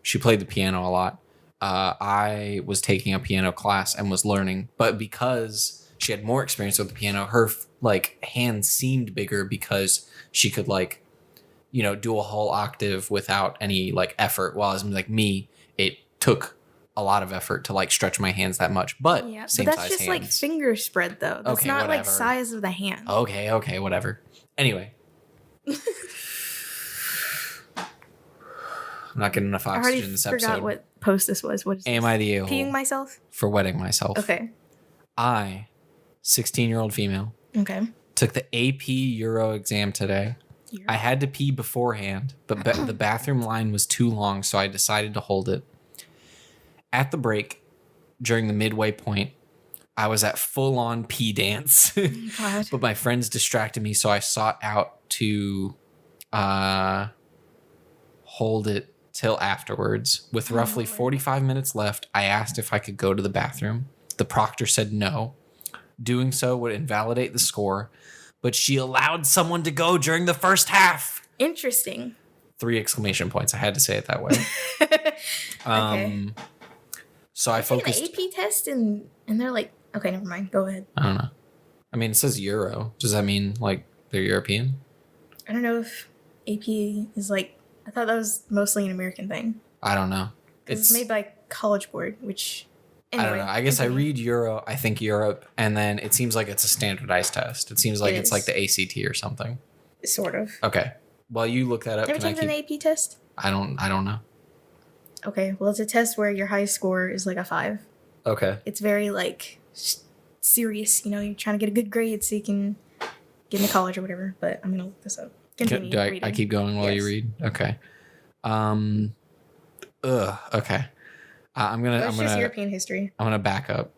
she played the piano a lot. I was taking a piano class and was learning, but because she had more experience with the piano, her like hands seemed bigger because she could like, you know, do a whole octave without any like effort. While as like me, it took a lot of effort to like stretch my hands that much. But Yeah, same but that's size just hands. like finger spread though. That's Okay, not like whatever. size of the hand. Okay, whatever. Anyway. I'm not getting enough I oxygen already this forgot episode. what post this was. What is Am this? I the a-hole Peeing myself? for wetting myself? Okay. I, 16-year-old female, Okay. took the AP Euro exam today. I had to pee beforehand, but the bathroom line was too long, so I decided to hold it. At the break, during the midway point, I was at full-on pee dance. God. But my friends distracted me, so I sought out to hold it till afterwards. With roughly 45 minutes left, I asked if I could go to the bathroom. The proctor said no. Doing so would invalidate the score, but she allowed someone to go during the first half. Interesting. 3 exclamation points. I had to say it that way. Okay. So I focused. An AP test and they're like, okay, never mind. Go ahead. I don't know. I mean, it says Euro. Does that mean like they're European? I don't know if AP is like. I thought that was mostly an American thing. I don't know. It's made by College Board, which. Anyway, I don't know. I guess continue. I read Euro. I think Europe, and then it seems like it's a standardized test. It seems like it's like the ACT or something. Sort of. Okay. Well, you look that up. Have you taken an AP test? I don't know. Okay. Well, it's a test where your highest score is like a 5. Okay. It's very like serious. You know, you're trying to get a good grade so you can get into college or whatever. But I'm gonna look this up. Continue. Do I keep going while you read? Okay. Okay. I'm gonna. It's just European history. I'm gonna back up.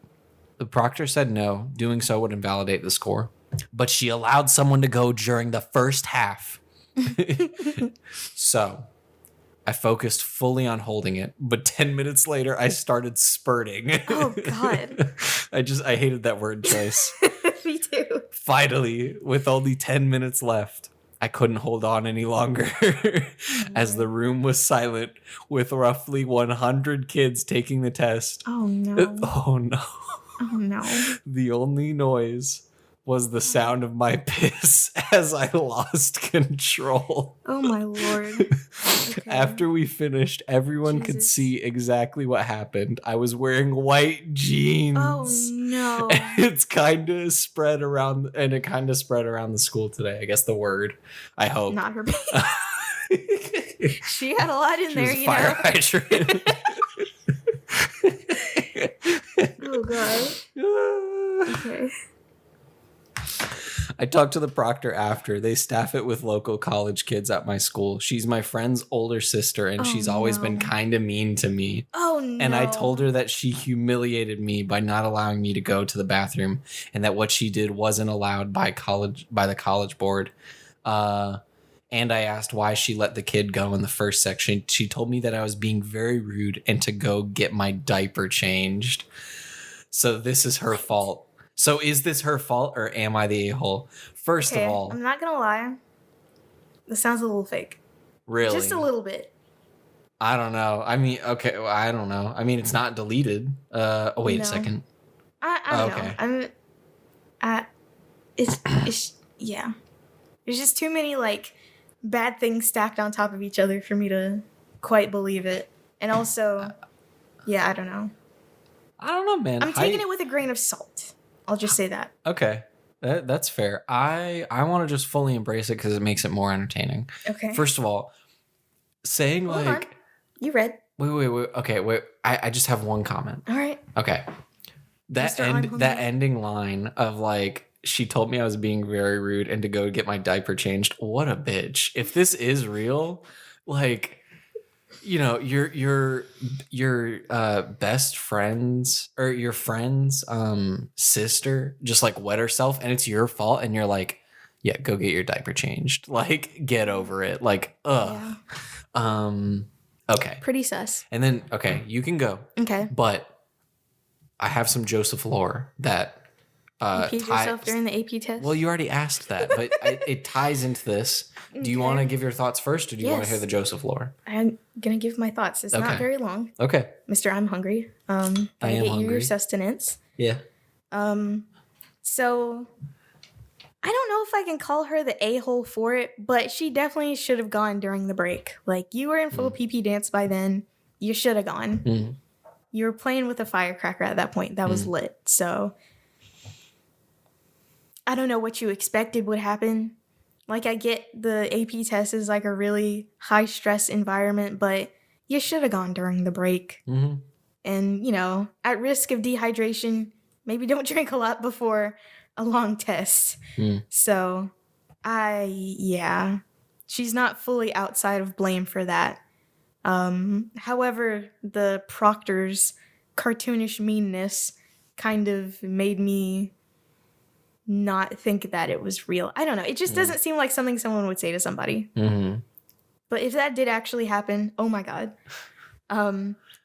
The proctor said no. Doing so would invalidate the score, but she allowed someone to go during the first half. So, I focused fully on holding it, but 10 minutes later, I started spurting. Oh God! I hated that word choice. Me too. Finally, with only 10 minutes left, I couldn't hold on any longer as the room was silent with roughly 100 kids taking the test. Oh no. Oh no. Oh no. The only noise was the sound of my piss as I lost control. Oh my lord. Okay. After we finished, everyone could see exactly what happened. I was wearing white jeans. Oh no. And it kind of spread around the school today. I guess the word, I hope. Not her baby. She had a lot in She there, was a you fire know. hydrant. Oh god. Okay. I talked to the proctor after. They staff it with local college kids at my school. She's my friend's older sister, and she's always been kind of mean to me. Oh, no. And I told her that she humiliated me by not allowing me to go to the bathroom, and that what she did wasn't allowed by the college board. And I asked why she let the kid go in the first section. She told me that I was being very rude and to go get my diaper changed. So this is her fault. So is this her fault or am I the a-hole? First of all, I'm not gonna lie. This sounds a little fake. Really? Just a little bit. I don't know. I mean, okay, well, I don't know. I mean, it's not deleted. Wait a second. I don't know. It's yeah. There's just too many like bad things stacked on top of each other for me to quite believe it. And also, yeah, I don't know. I don't know, man. I'm taking it with a grain of salt. I'll just say that. Okay. That's fair. I want to just fully embrace it because it makes it more entertaining. Okay. First of all, saying Hold like, on. You read. wait. Okay, wait. I just have one comment. All right. Okay, that ending line of like, she told me I was being very rude and to go get my diaper changed. What a bitch! If this is real, like, you know, your best friends or your friend's sister just like wet herself and it's your fault and you're like, yeah, go get your diaper changed. Like, get over it. Like, ugh. Yeah. Okay. Pretty sus. And then okay, you can go. Okay. But I have some Joseph lore that you peed yourself during the AP test? Well, you already asked that, but it ties into this. Do you want to give your thoughts first, or do you want to hear the Joseph lore? I'm gonna give my thoughts. It's not very long. Okay. Mr. I'm hungry. I am get hungry. You your sustenance. Yeah. So I don't know if I can call her the a-hole for it, but she definitely should have gone during the break. Like, you were in full Peepee dance by then. You should have gone. Mm. You were playing with a firecracker at that point. That was lit. So I don't know what you expected would happen. Like, I get the AP test is like a really high stress environment, but you should have gone during the break. Mm-hmm. And, you know, at risk of dehydration, maybe don't drink a lot before a long test. So, she's not fully outside of blame for that. However, the proctor's cartoonish meanness kind of made me not think that it was real. I don't know. It just doesn't seem like something someone would say to somebody. Mm-hmm. But if that did actually happen, oh my God.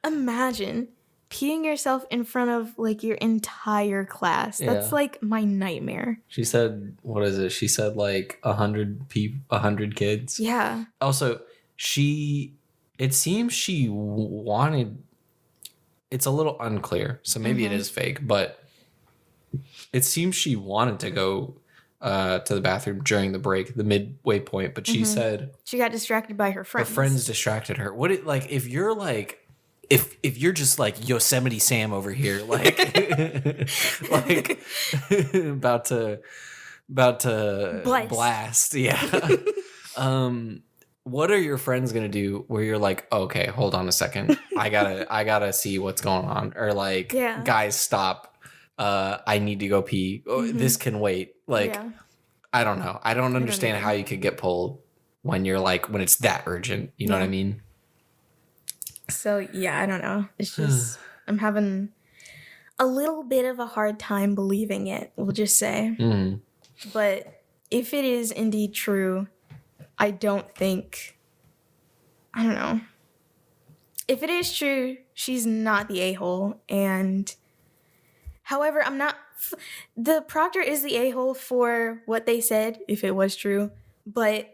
Imagine peeing yourself in front of like your entire class. That's like my nightmare. She said, what is it? She said like 100 kids. Yeah. Also, it seems she wanted, it's a little unclear, so maybe it is fake, but it seems she wanted to go to the bathroom during the break, the midway point, but she said she got distracted by her friends. Her friends distracted her. If you're like, if you're just like Yosemite Sam over here, like like about to blast, yeah. What are your friends gonna do where you're like, okay, hold on a second, I gotta see what's going on, or like, guys, stop. I need to go pee. This can wait. Like, I don't know. I don't understand how you could get pulled when you're like, when it's that urgent. You know what I mean? So, yeah, I don't know. It's just, I'm having a little bit of a hard time believing it, we'll just say. But if it is indeed true, I don't know. If it is true, she's not the a-hole, and however, the proctor is the a-hole for what they said, if it was true, but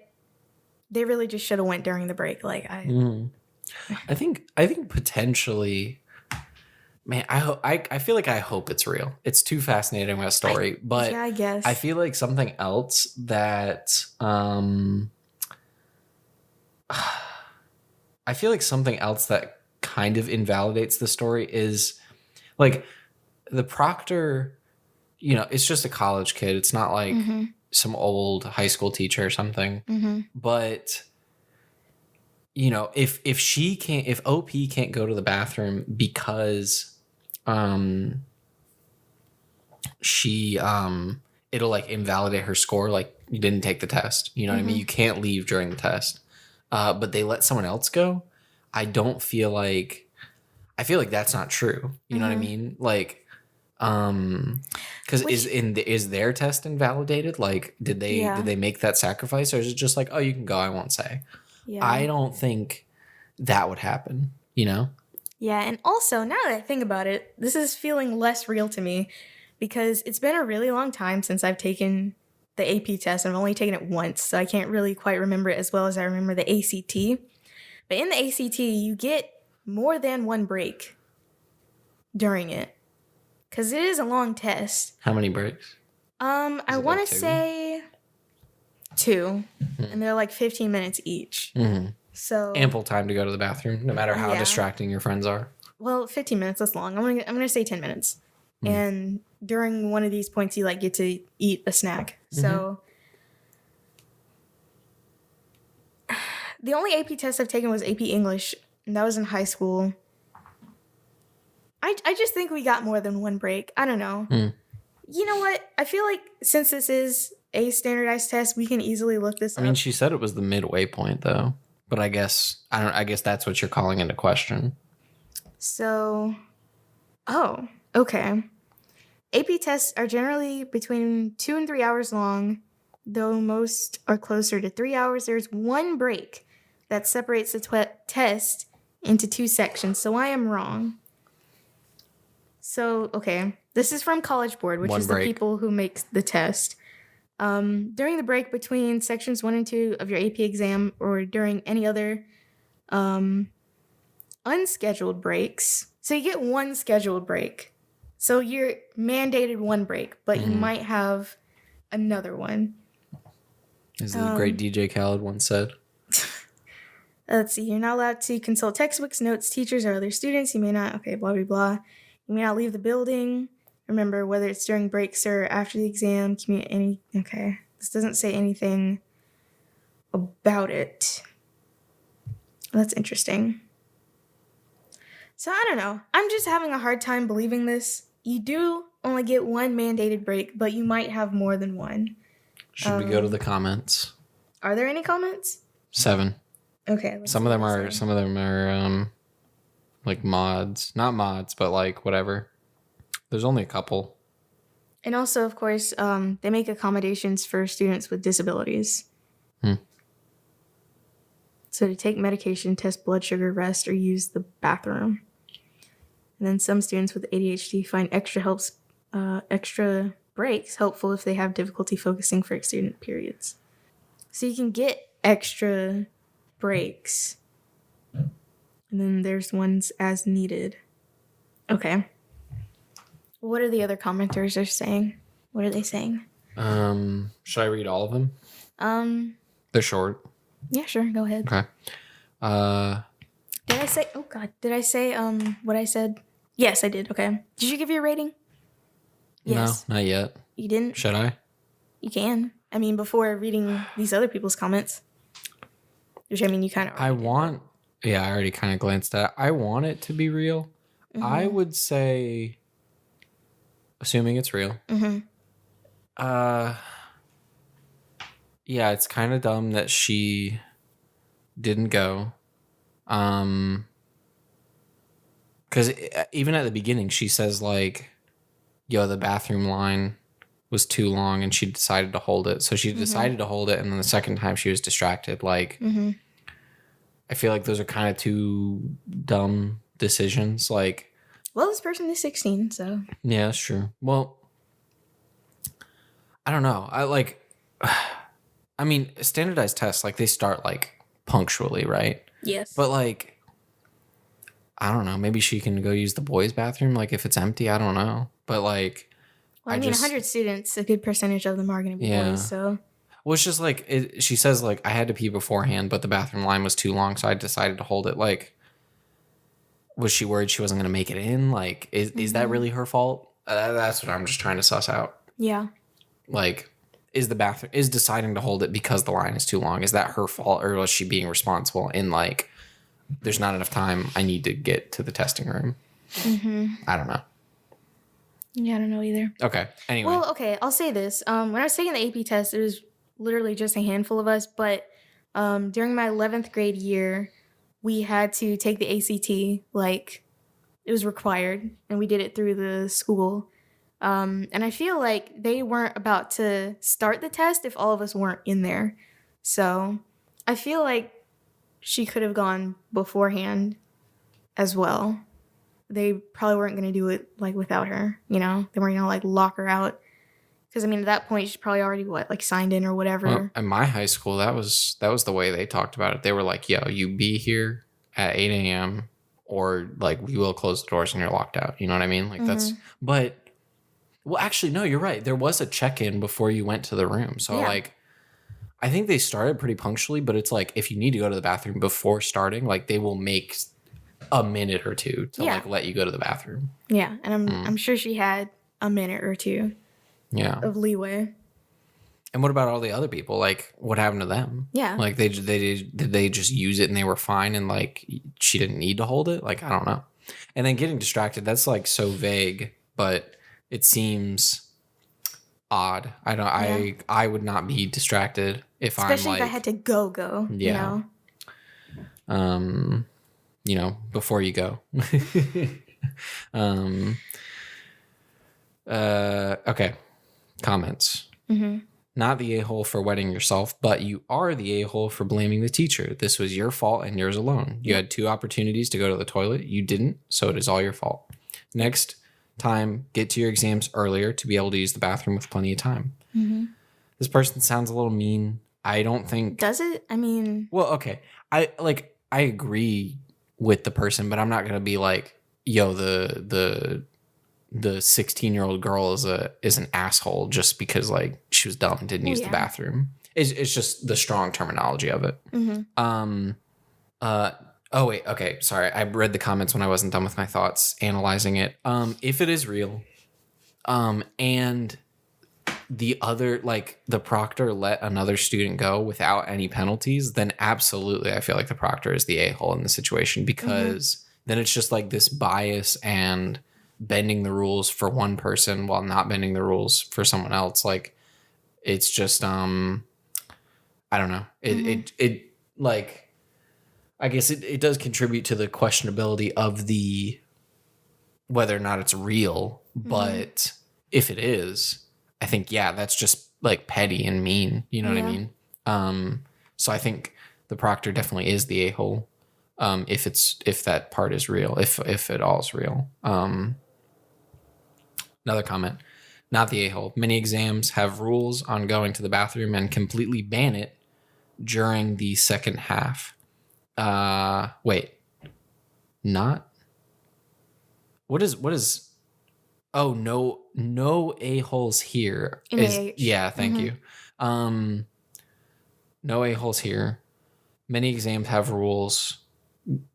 they really just should have went during the break. Like, I think potentially, man, I feel like I hope it's real. It's too fascinating of a story, but I guess. I feel like something else that, kind of invalidates the story is like, the proctor, you know, it's just a college kid. It's not like some old high school teacher or something. But, you know, if OP can't go to the bathroom because it'll like invalidate her score, like you didn't take the test. You know what I mean? You can't leave during the test. But they let someone else go. I feel like that's not true. You know what I mean? Like, because is their test invalidated? Like, did they make that sacrifice, or is it just like, oh, you can go, I won't say? I don't think that would happen, you know? Yeah, and also, now that I think about it, this is feeling less real to me because it's been a really long time since I've taken the AP test. I've only taken it once, so I can't really quite remember it as well as I remember the ACT. But in the ACT, you get more than one break during it. Because it is a long test. How many breaks? I want to say 2. And they're like 15 minutes each. So ample time to go to the bathroom, no matter how distracting your friends are. Well, 15 minutes, that's long. I'm gonna say 10 minutes. And during one of these points, you like get to eat a snack. So the only AP test I've taken was AP English, and that was in high school. I just think we got more than one break. I don't know. You know what? I feel like since this is a standardized test, we can easily look this up. I mean, she said it was the midway point though, but I guess that's what you're calling into question. So, okay. AP tests are generally between 2 and 3 hours long, though most are closer to 3 hours. There's one break that separates the test into 2 sections, so I am wrong. So, okay, this is from College Board, which is the people who make the test. During the break between sections 1 and 2 of your AP exam, or during any other unscheduled breaks, so you get one scheduled break. So you're mandated one break, but you might have another one. As the great DJ Khaled once said. Let's see. You're not allowed to consult textbooks, notes, teachers, or other students. You may not. Okay, blah, blah, blah. You may not leave the building. Remember, whether it's during breaks or after the exam, okay. This doesn't say anything about it. That's interesting. So I don't know. I'm just having a hard time believing this. You do only get one mandated break, but you might have more than one. Should we go to the comments? Are there any comments? 7. Okay. Some of them are like mods. Not mods, but like whatever. There's only a couple. And also, of course, they make accommodations for students with disabilities. So to take medication, test blood sugar, rest, or use the bathroom. And then some students with ADHD find extra breaks helpful if they have difficulty focusing for extended periods. So you can get extra breaks. And then there's ones as needed. Okay. What are the other commenters are saying? What are they saying? Should I read all of them? They're short. Yeah, sure. Go ahead. Okay. Did I say? Oh God! Did I say what I said? Yes, I did. Okay. Did you give your rating? Yes. No, not yet. You didn't? Should I? You can. I mean, before reading these other people's comments, which I mean, you kind of. I already kind of glanced at it. I want it to be real. I would say, assuming it's real. Yeah, it's kind of dumb that she didn't go. Because even at the beginning, she says like, yo, the bathroom line was too long and she decided to hold it. So she decided to hold it. And then the second time she was distracted. Like, I feel like those are kind of two dumb decisions. Like, well, this person is 16, so. Yeah, that's true. Well, I don't know. I mean, standardized tests, like they start like punctually, right? Yes. But like, I don't know. Maybe she can go use the boys' bathroom. Like if it's empty, I don't know. But like, well, I mean, 100 students, a good percentage of them are going to be boys. So. Well, it's just like she says, like I had to pee beforehand, but the bathroom line was too long, so I decided to hold it. Like, was she worried she wasn't going to make it in? Like, is that really her fault? That's what I'm just trying to suss out. Yeah. Like, is deciding to hold it because the line is too long? Is that her fault, or was she being responsible in like, there's not enough time, I need to get to the testing room? I don't know. Yeah, I don't know either. Okay. Anyway. Well, okay, I'll say this. When I was taking the AP test, it was literally just a handful of us, but during my 11th grade year, we had to take the ACT, like it was required, and we did it through the school. And I feel like they weren't about to start the test if all of us weren't in there. So I feel like she could have gone beforehand as well. They probably weren't going to do it like without her, you know? They weren't going to like lock her out. Because I mean, at that point, she's probably already like signed in or whatever. Well, in my high school, that was the way they talked about it. They were like, yo, you be here at 8 a.m. or like we will close the doors and you're locked out. You know what I mean? Like that's, but well, actually, no, you're right. There was a check-in before you went to the room. So like, I think they started pretty punctually, but it's like, if you need to go to the bathroom before starting, like they will make a minute or two to like let you go to the bathroom. Yeah. And I'm sure she had a minute or two Yeah. of leeway. And what about all the other people? Like, what happened to them? Yeah. Like, did they just use it and they were fine and, like, she didn't need to hold it? Like, I don't know. And then getting distracted, that's, like, so vague, but it seems odd. I would not be distracted if Especially I'm, like... if I had to go, Yeah. Before you go. Okay. Comments. Mm-hmm. Not the a-hole for wetting yourself, but you are the a-hole for blaming the teacher. This was your fault and yours alone. You had 2 opportunities to go to the toilet. You didn't, so it is all your fault. Next time, get to your exams earlier to be able to use the bathroom with plenty of time. Mm-hmm. This person sounds a little mean. I don't think... Does it? I mean... Well, okay. I agree with the person, but I'm not going to be like, yo, the 16-year-old girl is an asshole just because, like, she was dumb and didn't use the bathroom. It's just the strong terminology of it. Mm-hmm. Oh wait, okay, sorry. I read the comments when I wasn't done with my thoughts analyzing it. If it is real, and the other, like, the proctor let another student go without any penalties, then absolutely I feel like the proctor is the a-hole in the situation, because then it's just like this bias and bending the rules for one person while not bending the rules for someone else. Like, it's just I don't know. It like, I guess it does contribute to the questionability of the whether or not it's real, but if it is, I think, yeah, that's just, like, petty and mean. You know what I mean? So I think the proctor definitely is the a-hole, if that part is real, if it all is real. Another comment. Not the a-hole. Many exams have rules on going to the bathroom and completely ban it during the second half. Wait. Not? What is... Oh, no a-holes here. Yeah, thank you. No a-holes here. Many exams have rules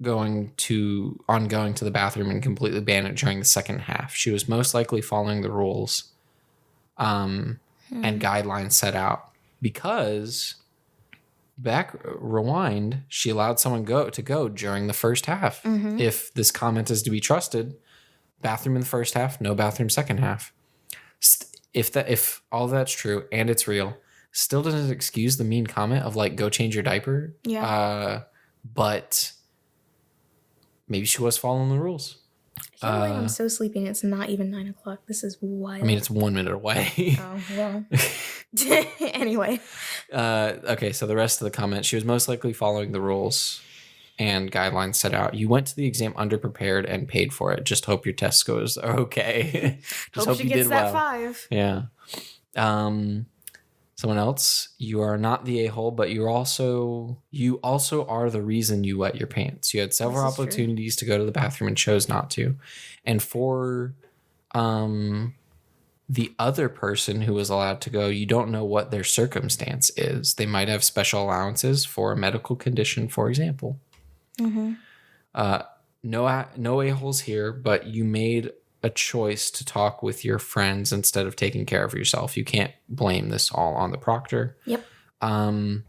going to the bathroom and completely ban it during the second half. She was most likely following the rules and guidelines set out, because rewind, she allowed someone to go during the first half. If this comment is to be trusted, bathroom in the first half, no bathroom second half. If all that's true and it's real, still doesn't excuse the mean comment of, like, go change your diaper. But maybe she was following the rules. I can't believe I'm so sleepy and it's not even 9 o'clock. This is wild. I mean, it's 1 minute away. Oh, well. Anyway. Okay, so the rest of the comment. She was most likely following the rules and guidelines set out. You went to the exam underprepared and paid for it. Just hope your test scores are okay. Just hope she you gets did that well. 5. Yeah. Someone else. You are not the a-hole, but you also are the reason you wet your pants. You had several opportunities to go to the bathroom and chose not to. And for the other person who was allowed to go, you don't know what their circumstance is. They might have special allowances for a medical condition, for example. No a-holes here, but you made a choice to talk with your friends instead of taking care of yourself. You can't blame this all on the proctor. Yep. I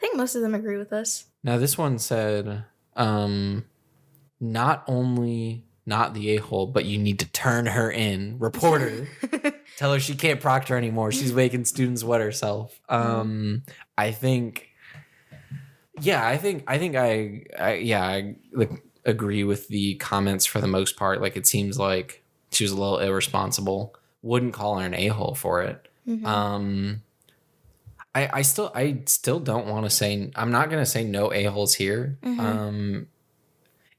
think most of them agree with us. Now, this one said, not only not the a-hole, but you need to turn her in. Report her. Tell her she can't proctor anymore. She's making students wet herself. I think... Yeah, I like, agree with the comments for the most part. Like, it seems like she was a little irresponsible. Wouldn't call her an a-hole for it. I still don't want to say... I'm not going to say no a-holes here.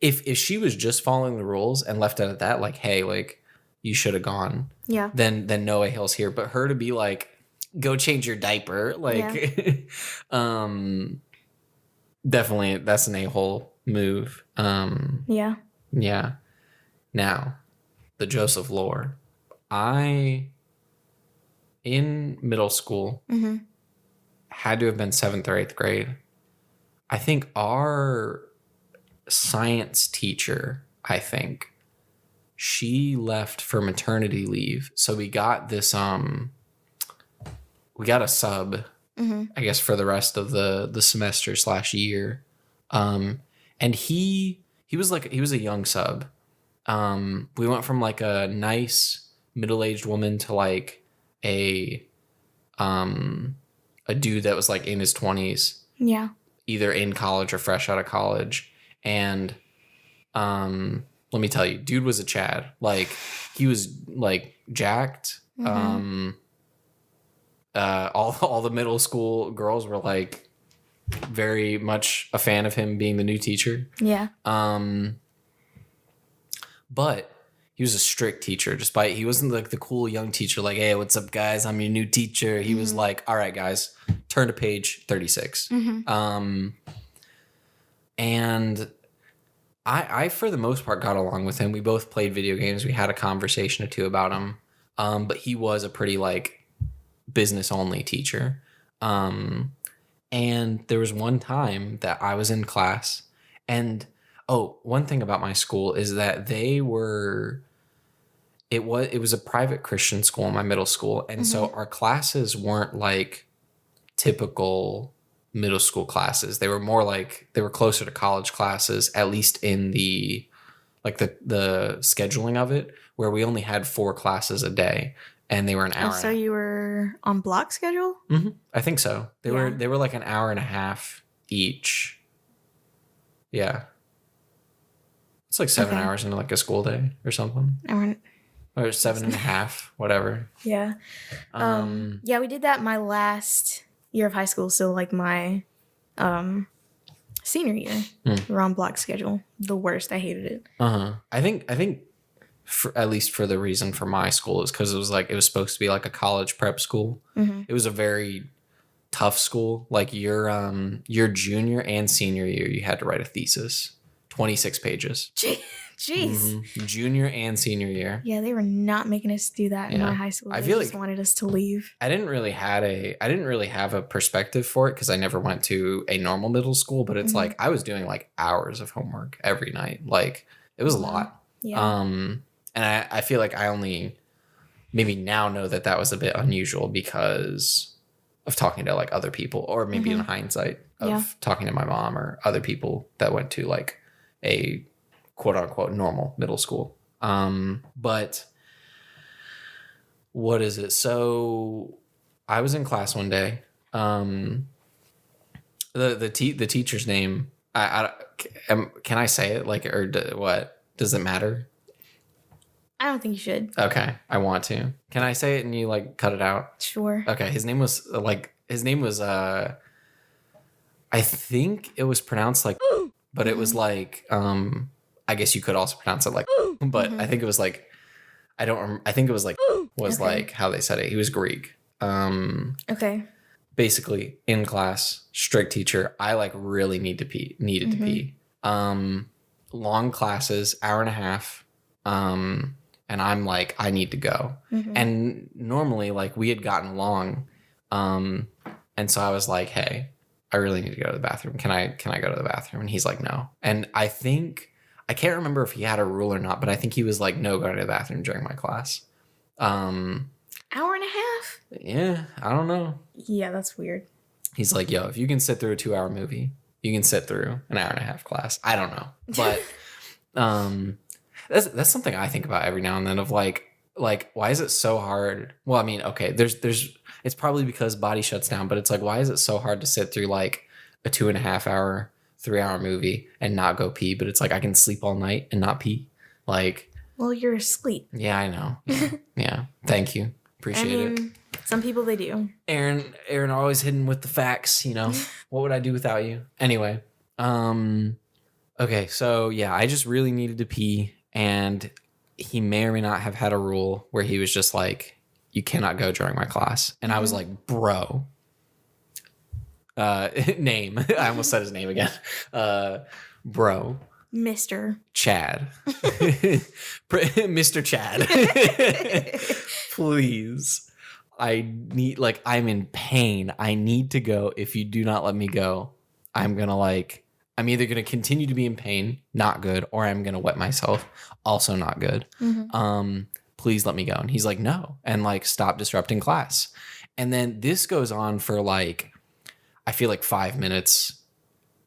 If she was just following the rules and left it at that, like, hey, like, you should have gone. Yeah. Then no a-holes here. But her to be like, go change your diaper, like, definitely that's an a-hole move. Yeah. Now, the Joseph lore. In middle school, had to have been 7th or 8th grade. I think our science teacher, she left for maternity leave. So we got this, we got a sub, I guess, for the rest of the semester / year. And he was a young sub. We went from like a nice middle-aged woman to like a dude that was like in his 20s. Yeah. Either in college or fresh out of college. And let me tell you, dude was a Chad. Like, he was like jacked. All the middle school girls were like very much a fan of him being the new teacher. Yeah. But he was a strict teacher. Despite he wasn't like the cool young teacher, like, hey, what's up, guys? I'm your new teacher. He was like, all right, guys, turn to page 36. And I, for the most part, got along with him. We both played video games. We had a conversation or two about him. But he was a pretty like business only teacher. And there was one time that I was in class, and one thing about my school is that it was a private Christian school in my middle school. And so our classes weren't like typical middle school classes. They were more like, they were closer to college classes, at least in the scheduling of it, where we only had 4 classes a day and they were an hour. So you were on block schedule? I think so. They were like an hour and a half each. Yeah. It's like 7 hours into like a school day or something. Or 7.5, whatever. Yeah. Yeah, we did that my last year of high school. So like my senior year, we were on block schedule. The worst. I hated it. I think for, at least for the reason for my school, is because it was supposed to be like a college prep school. It was a very tough school. Like your junior and senior year, you had to write a thesis, 26 pages. Jeez. Junior and senior year. Yeah, they were not making us do that in my high school. They just wanted us to leave. I didn't really have a perspective for it because I never went to a normal middle school, but it's like I was doing like hours of homework every night. Like, it was a lot. Yeah. And I feel like I only maybe now know that was a bit unusual because of talking to like other people, or maybe in hindsight of talking to my mom or other people that went to like a quote unquote normal middle school. But what is it? So I was in class one day. The teacher's name, can I say it? Like, or what? Does it matter? I don't think you should. Okay, I want to. Can I say it and you like cut it out? Sure. Okay, his name was I think it was pronounced like, but it was like, I guess you could also pronounce it like, but I think it was like, I think it was like, like how they said it. He was Greek. Okay. Basically in class, strict teacher. I like really needed to pee. Long classes, hour and a half. And I'm like, I need to go. And normally like we had gotten along. And so I was like, hey, I really need to go to the bathroom. Can I go to the bathroom? And he's like, no. And I can't remember if he had a rule or not, but I think he was like, no, go to the bathroom during my class. Hour and a half? Yeah, I don't know. Yeah, that's weird. He's like, yo, if you can sit through a 2-hour movie, you can sit through an hour and a half class. I don't know. But that's something I think about every now and then of like, why is it so hard? Well, I mean, okay, there's it's probably because body shuts down, but it's like, why is it so hard to sit through like a 2.5 hour, 3-hour movie and not go pee? But it's like, I can sleep all night and not pee. Like, well, you're asleep. Yeah, I know. Yeah. Thank you. Appreciate it. Some people, they do. Arin always hidden with the facts, you know. What would I do without you? Anyway. Okay, so yeah, I just really needed to pee, and he may or may not have had a rule where he was just like, you cannot go during my class. And I was like, bro. Name. I almost said his name again. Bro. Mr. Chad. Mr. Chad. Please. I'm in pain. I need to go. If you do not let me go, I'm gonna I'm either going to continue to be in pain, not good, or I'm going to wet myself, also not good. Please let me go. And he's like, no. And like, stop disrupting class. And then this goes on for like, I feel like 5 minutes,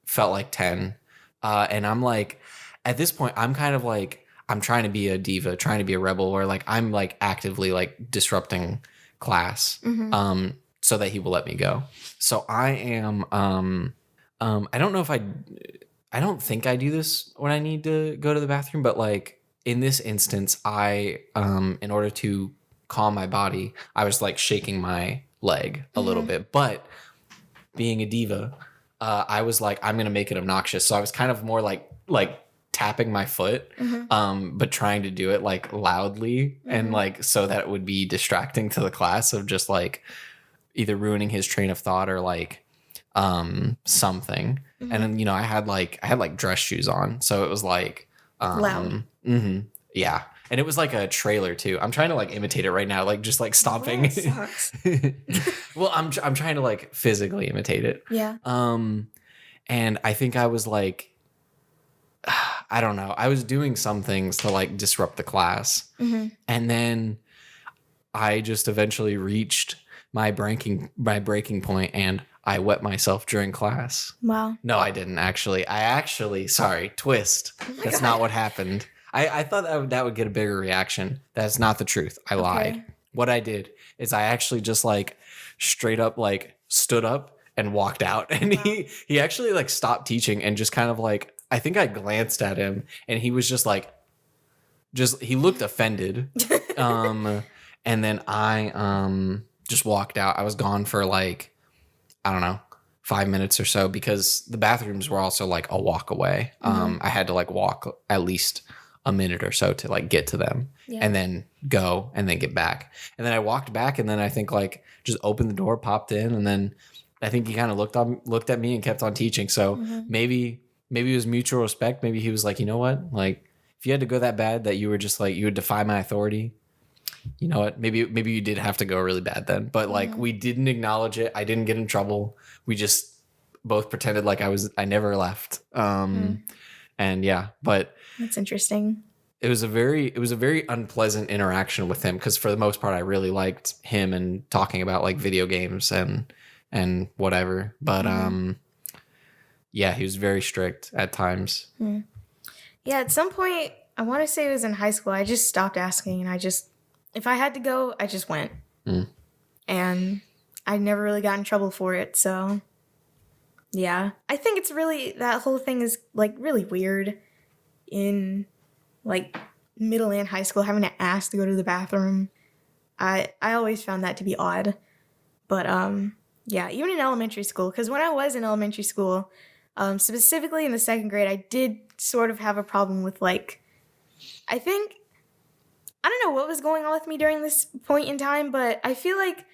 felt like 10. And I'm like, at this point, I'm kind of like, I'm trying to be a diva, trying to be a rebel, or like, I'm like actively like disrupting class so that he will let me go. So I am, I don't know if I don't think I do this when I need to go to the bathroom, but like in this instance, I, in order to calm my body, I was like shaking my leg a little bit, but being a diva, I was like, I'm going to make it obnoxious. So I was kind of more like tapping my foot, but trying to do it like loudly and like so that it would be distracting to the class of just like either ruining his train of thought or like something. And then, you know, I had like dress shoes on. So it was like Loud. Yeah. And it was like a trailer too. I'm trying to like imitate it right now, like just like stomping. That sucks. Well, I'm trying to like physically imitate it. Yeah. And I think I was like, I don't know. I was doing some things to like disrupt the class. And then I just eventually reached my breaking point and I wet myself during class. Wow. No, I didn't actually. Sorry, twist. That's not what happened. I thought that would get a bigger reaction. That's not the truth. I lied. What I did is I actually just like straight up like stood up and walked out. And he actually like stopped teaching and just kind of like, I think I glanced at him and he was just like, he looked offended. And then I just walked out. I was gone for like, I don't know, 5 minutes or so because the bathrooms were also like a walk away. I had to like walk at least a minute or so to like get to them and then go and then get back. And then I walked back and then I think like just opened the door, popped in, and then I think he kind of looked at me and kept on teaching. So maybe it was mutual respect. Maybe he was like, you know what? Like if you had to go that bad that you were just like, you would defy my authority, you know what? Maybe you did have to go really bad then. But like we didn't acknowledge it. I didn't get in trouble. We just both pretended like I never left. And yeah, but That's interesting. it was a very unpleasant interaction with him because for the most part I really liked him and talking about like video games and whatever. But yeah, he was very strict at times. Yeah, at some point, I want to say it was in high school, I just stopped asking and if I had to go, I just went. And I never really got in trouble for it, so yeah. I think it's really, that whole thing is like really weird in like middle and high school, having to ask to go to the bathroom. I always found that to be odd. But yeah, even in elementary school, because when I was in elementary school, specifically in the second grade, I did sort of have a problem with like, I don't know what was going on with me during this point in time, but I feel like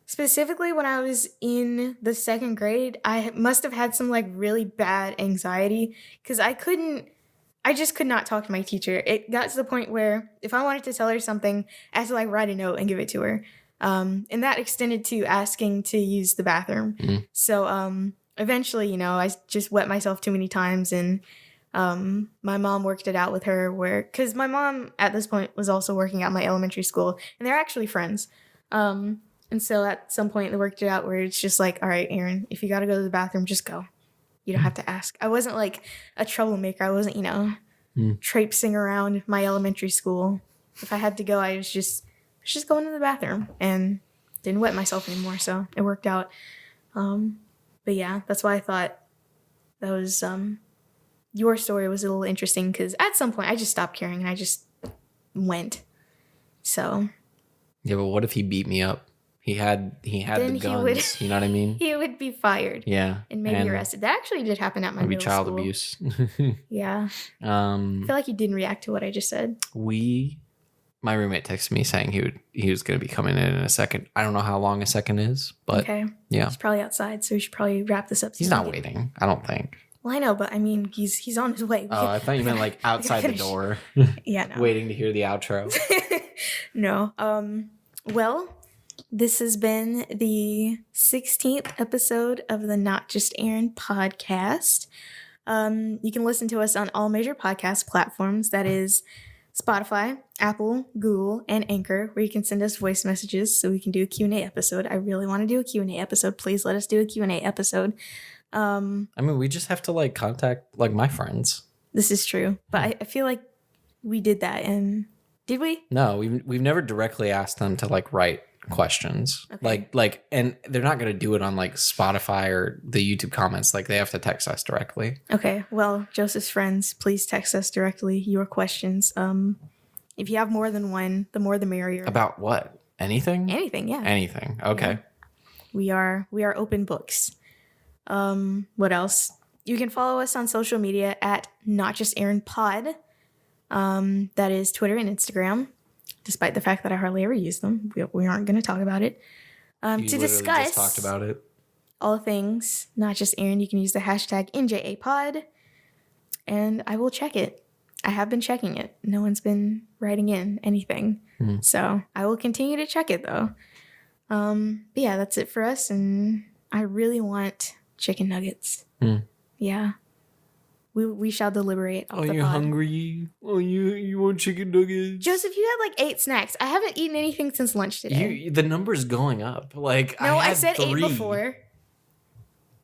specifically when I was in the second grade, I must have had some like really bad anxiety because I just could not talk to my teacher. It got to the point where if I wanted to tell her something, I had to like write a note and give it to her. And that extended to asking to use the bathroom. So eventually, you know, I just wet myself too many times and my mom worked it out with her because my mom at this point was also working at my elementary school and they're actually friends. And so at some point they worked it out where it's just like, all right, Arin, if you got to go to the bathroom, just go. You don't have to ask. I wasn't like a troublemaker. I wasn't, you know, traipsing around my elementary school. If I had to go, I was just going to the bathroom and didn't wet myself anymore. So it worked out. But yeah, that's why I thought that was, your story was a little interesting because at some point I just stopped caring and I just went. So. Yeah, but what if he beat me up? He had the guns. You know what I mean? He would be fired. Yeah. And maybe arrested. That actually did happen at my middle school. Child abuse. Yeah. I feel like you didn't react to what I just said. My roommate texted me saying he was going to be coming in a second. I don't know how long a second is, but okay. Yeah. He's probably outside, so we should probably wrap this up. He's not waiting, I don't think. Well, I know, but I mean, he's on his way. Oh, I thought you meant like outside the door. Yeah, no. Waiting to hear the outro. No. Well, this has been the 16th episode of the Not Just Arin podcast. You can listen to us on all major podcast platforms. That is Spotify, Apple, Google, and Anchor, where you can send us voice messages so we can do a Q&A episode. I really want to do a Q&A episode. Please let us do a Q&A episode. I mean, we just have to like contact like my friends. This is true, but I feel like we did that, and did we? No, we've never directly asked them to like write questions. Okay. Like, and they're not gonna do it on like Spotify or the YouTube comments. Like, they have to text us directly. Okay, well, Joseph's friends, please text us directly your questions. If you have more than one, the more the merrier. About what? Anything? Anything, yeah. Anything. Okay. Yeah. We are open books. What else? You can follow us on social media at Not Just Arin Pod. That is Twitter and Instagram. Despite the fact that I hardly ever use them, we aren't going to talk about it. To discuss just talked about it. All things Not Just Arin, you can use the hashtag NJAPod, and I will check it. I have been checking it. No one's been writing in anything, so I will continue to check it though. But yeah, that's it for us, and I really want chicken nuggets. Yeah. We shall deliberate. Are you hungry? Oh, you want chicken nuggets? Joseph, you had like 8 snacks. I haven't eaten anything since lunch today. The number's going up. Like, no, I said 3. 8 before.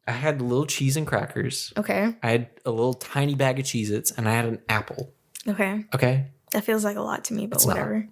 I had a little cheese and crackers. Okay. I had a little tiny bag of Cheez-Its, and I had an apple. Okay. Okay? That feels like a lot to me, but It's whatever.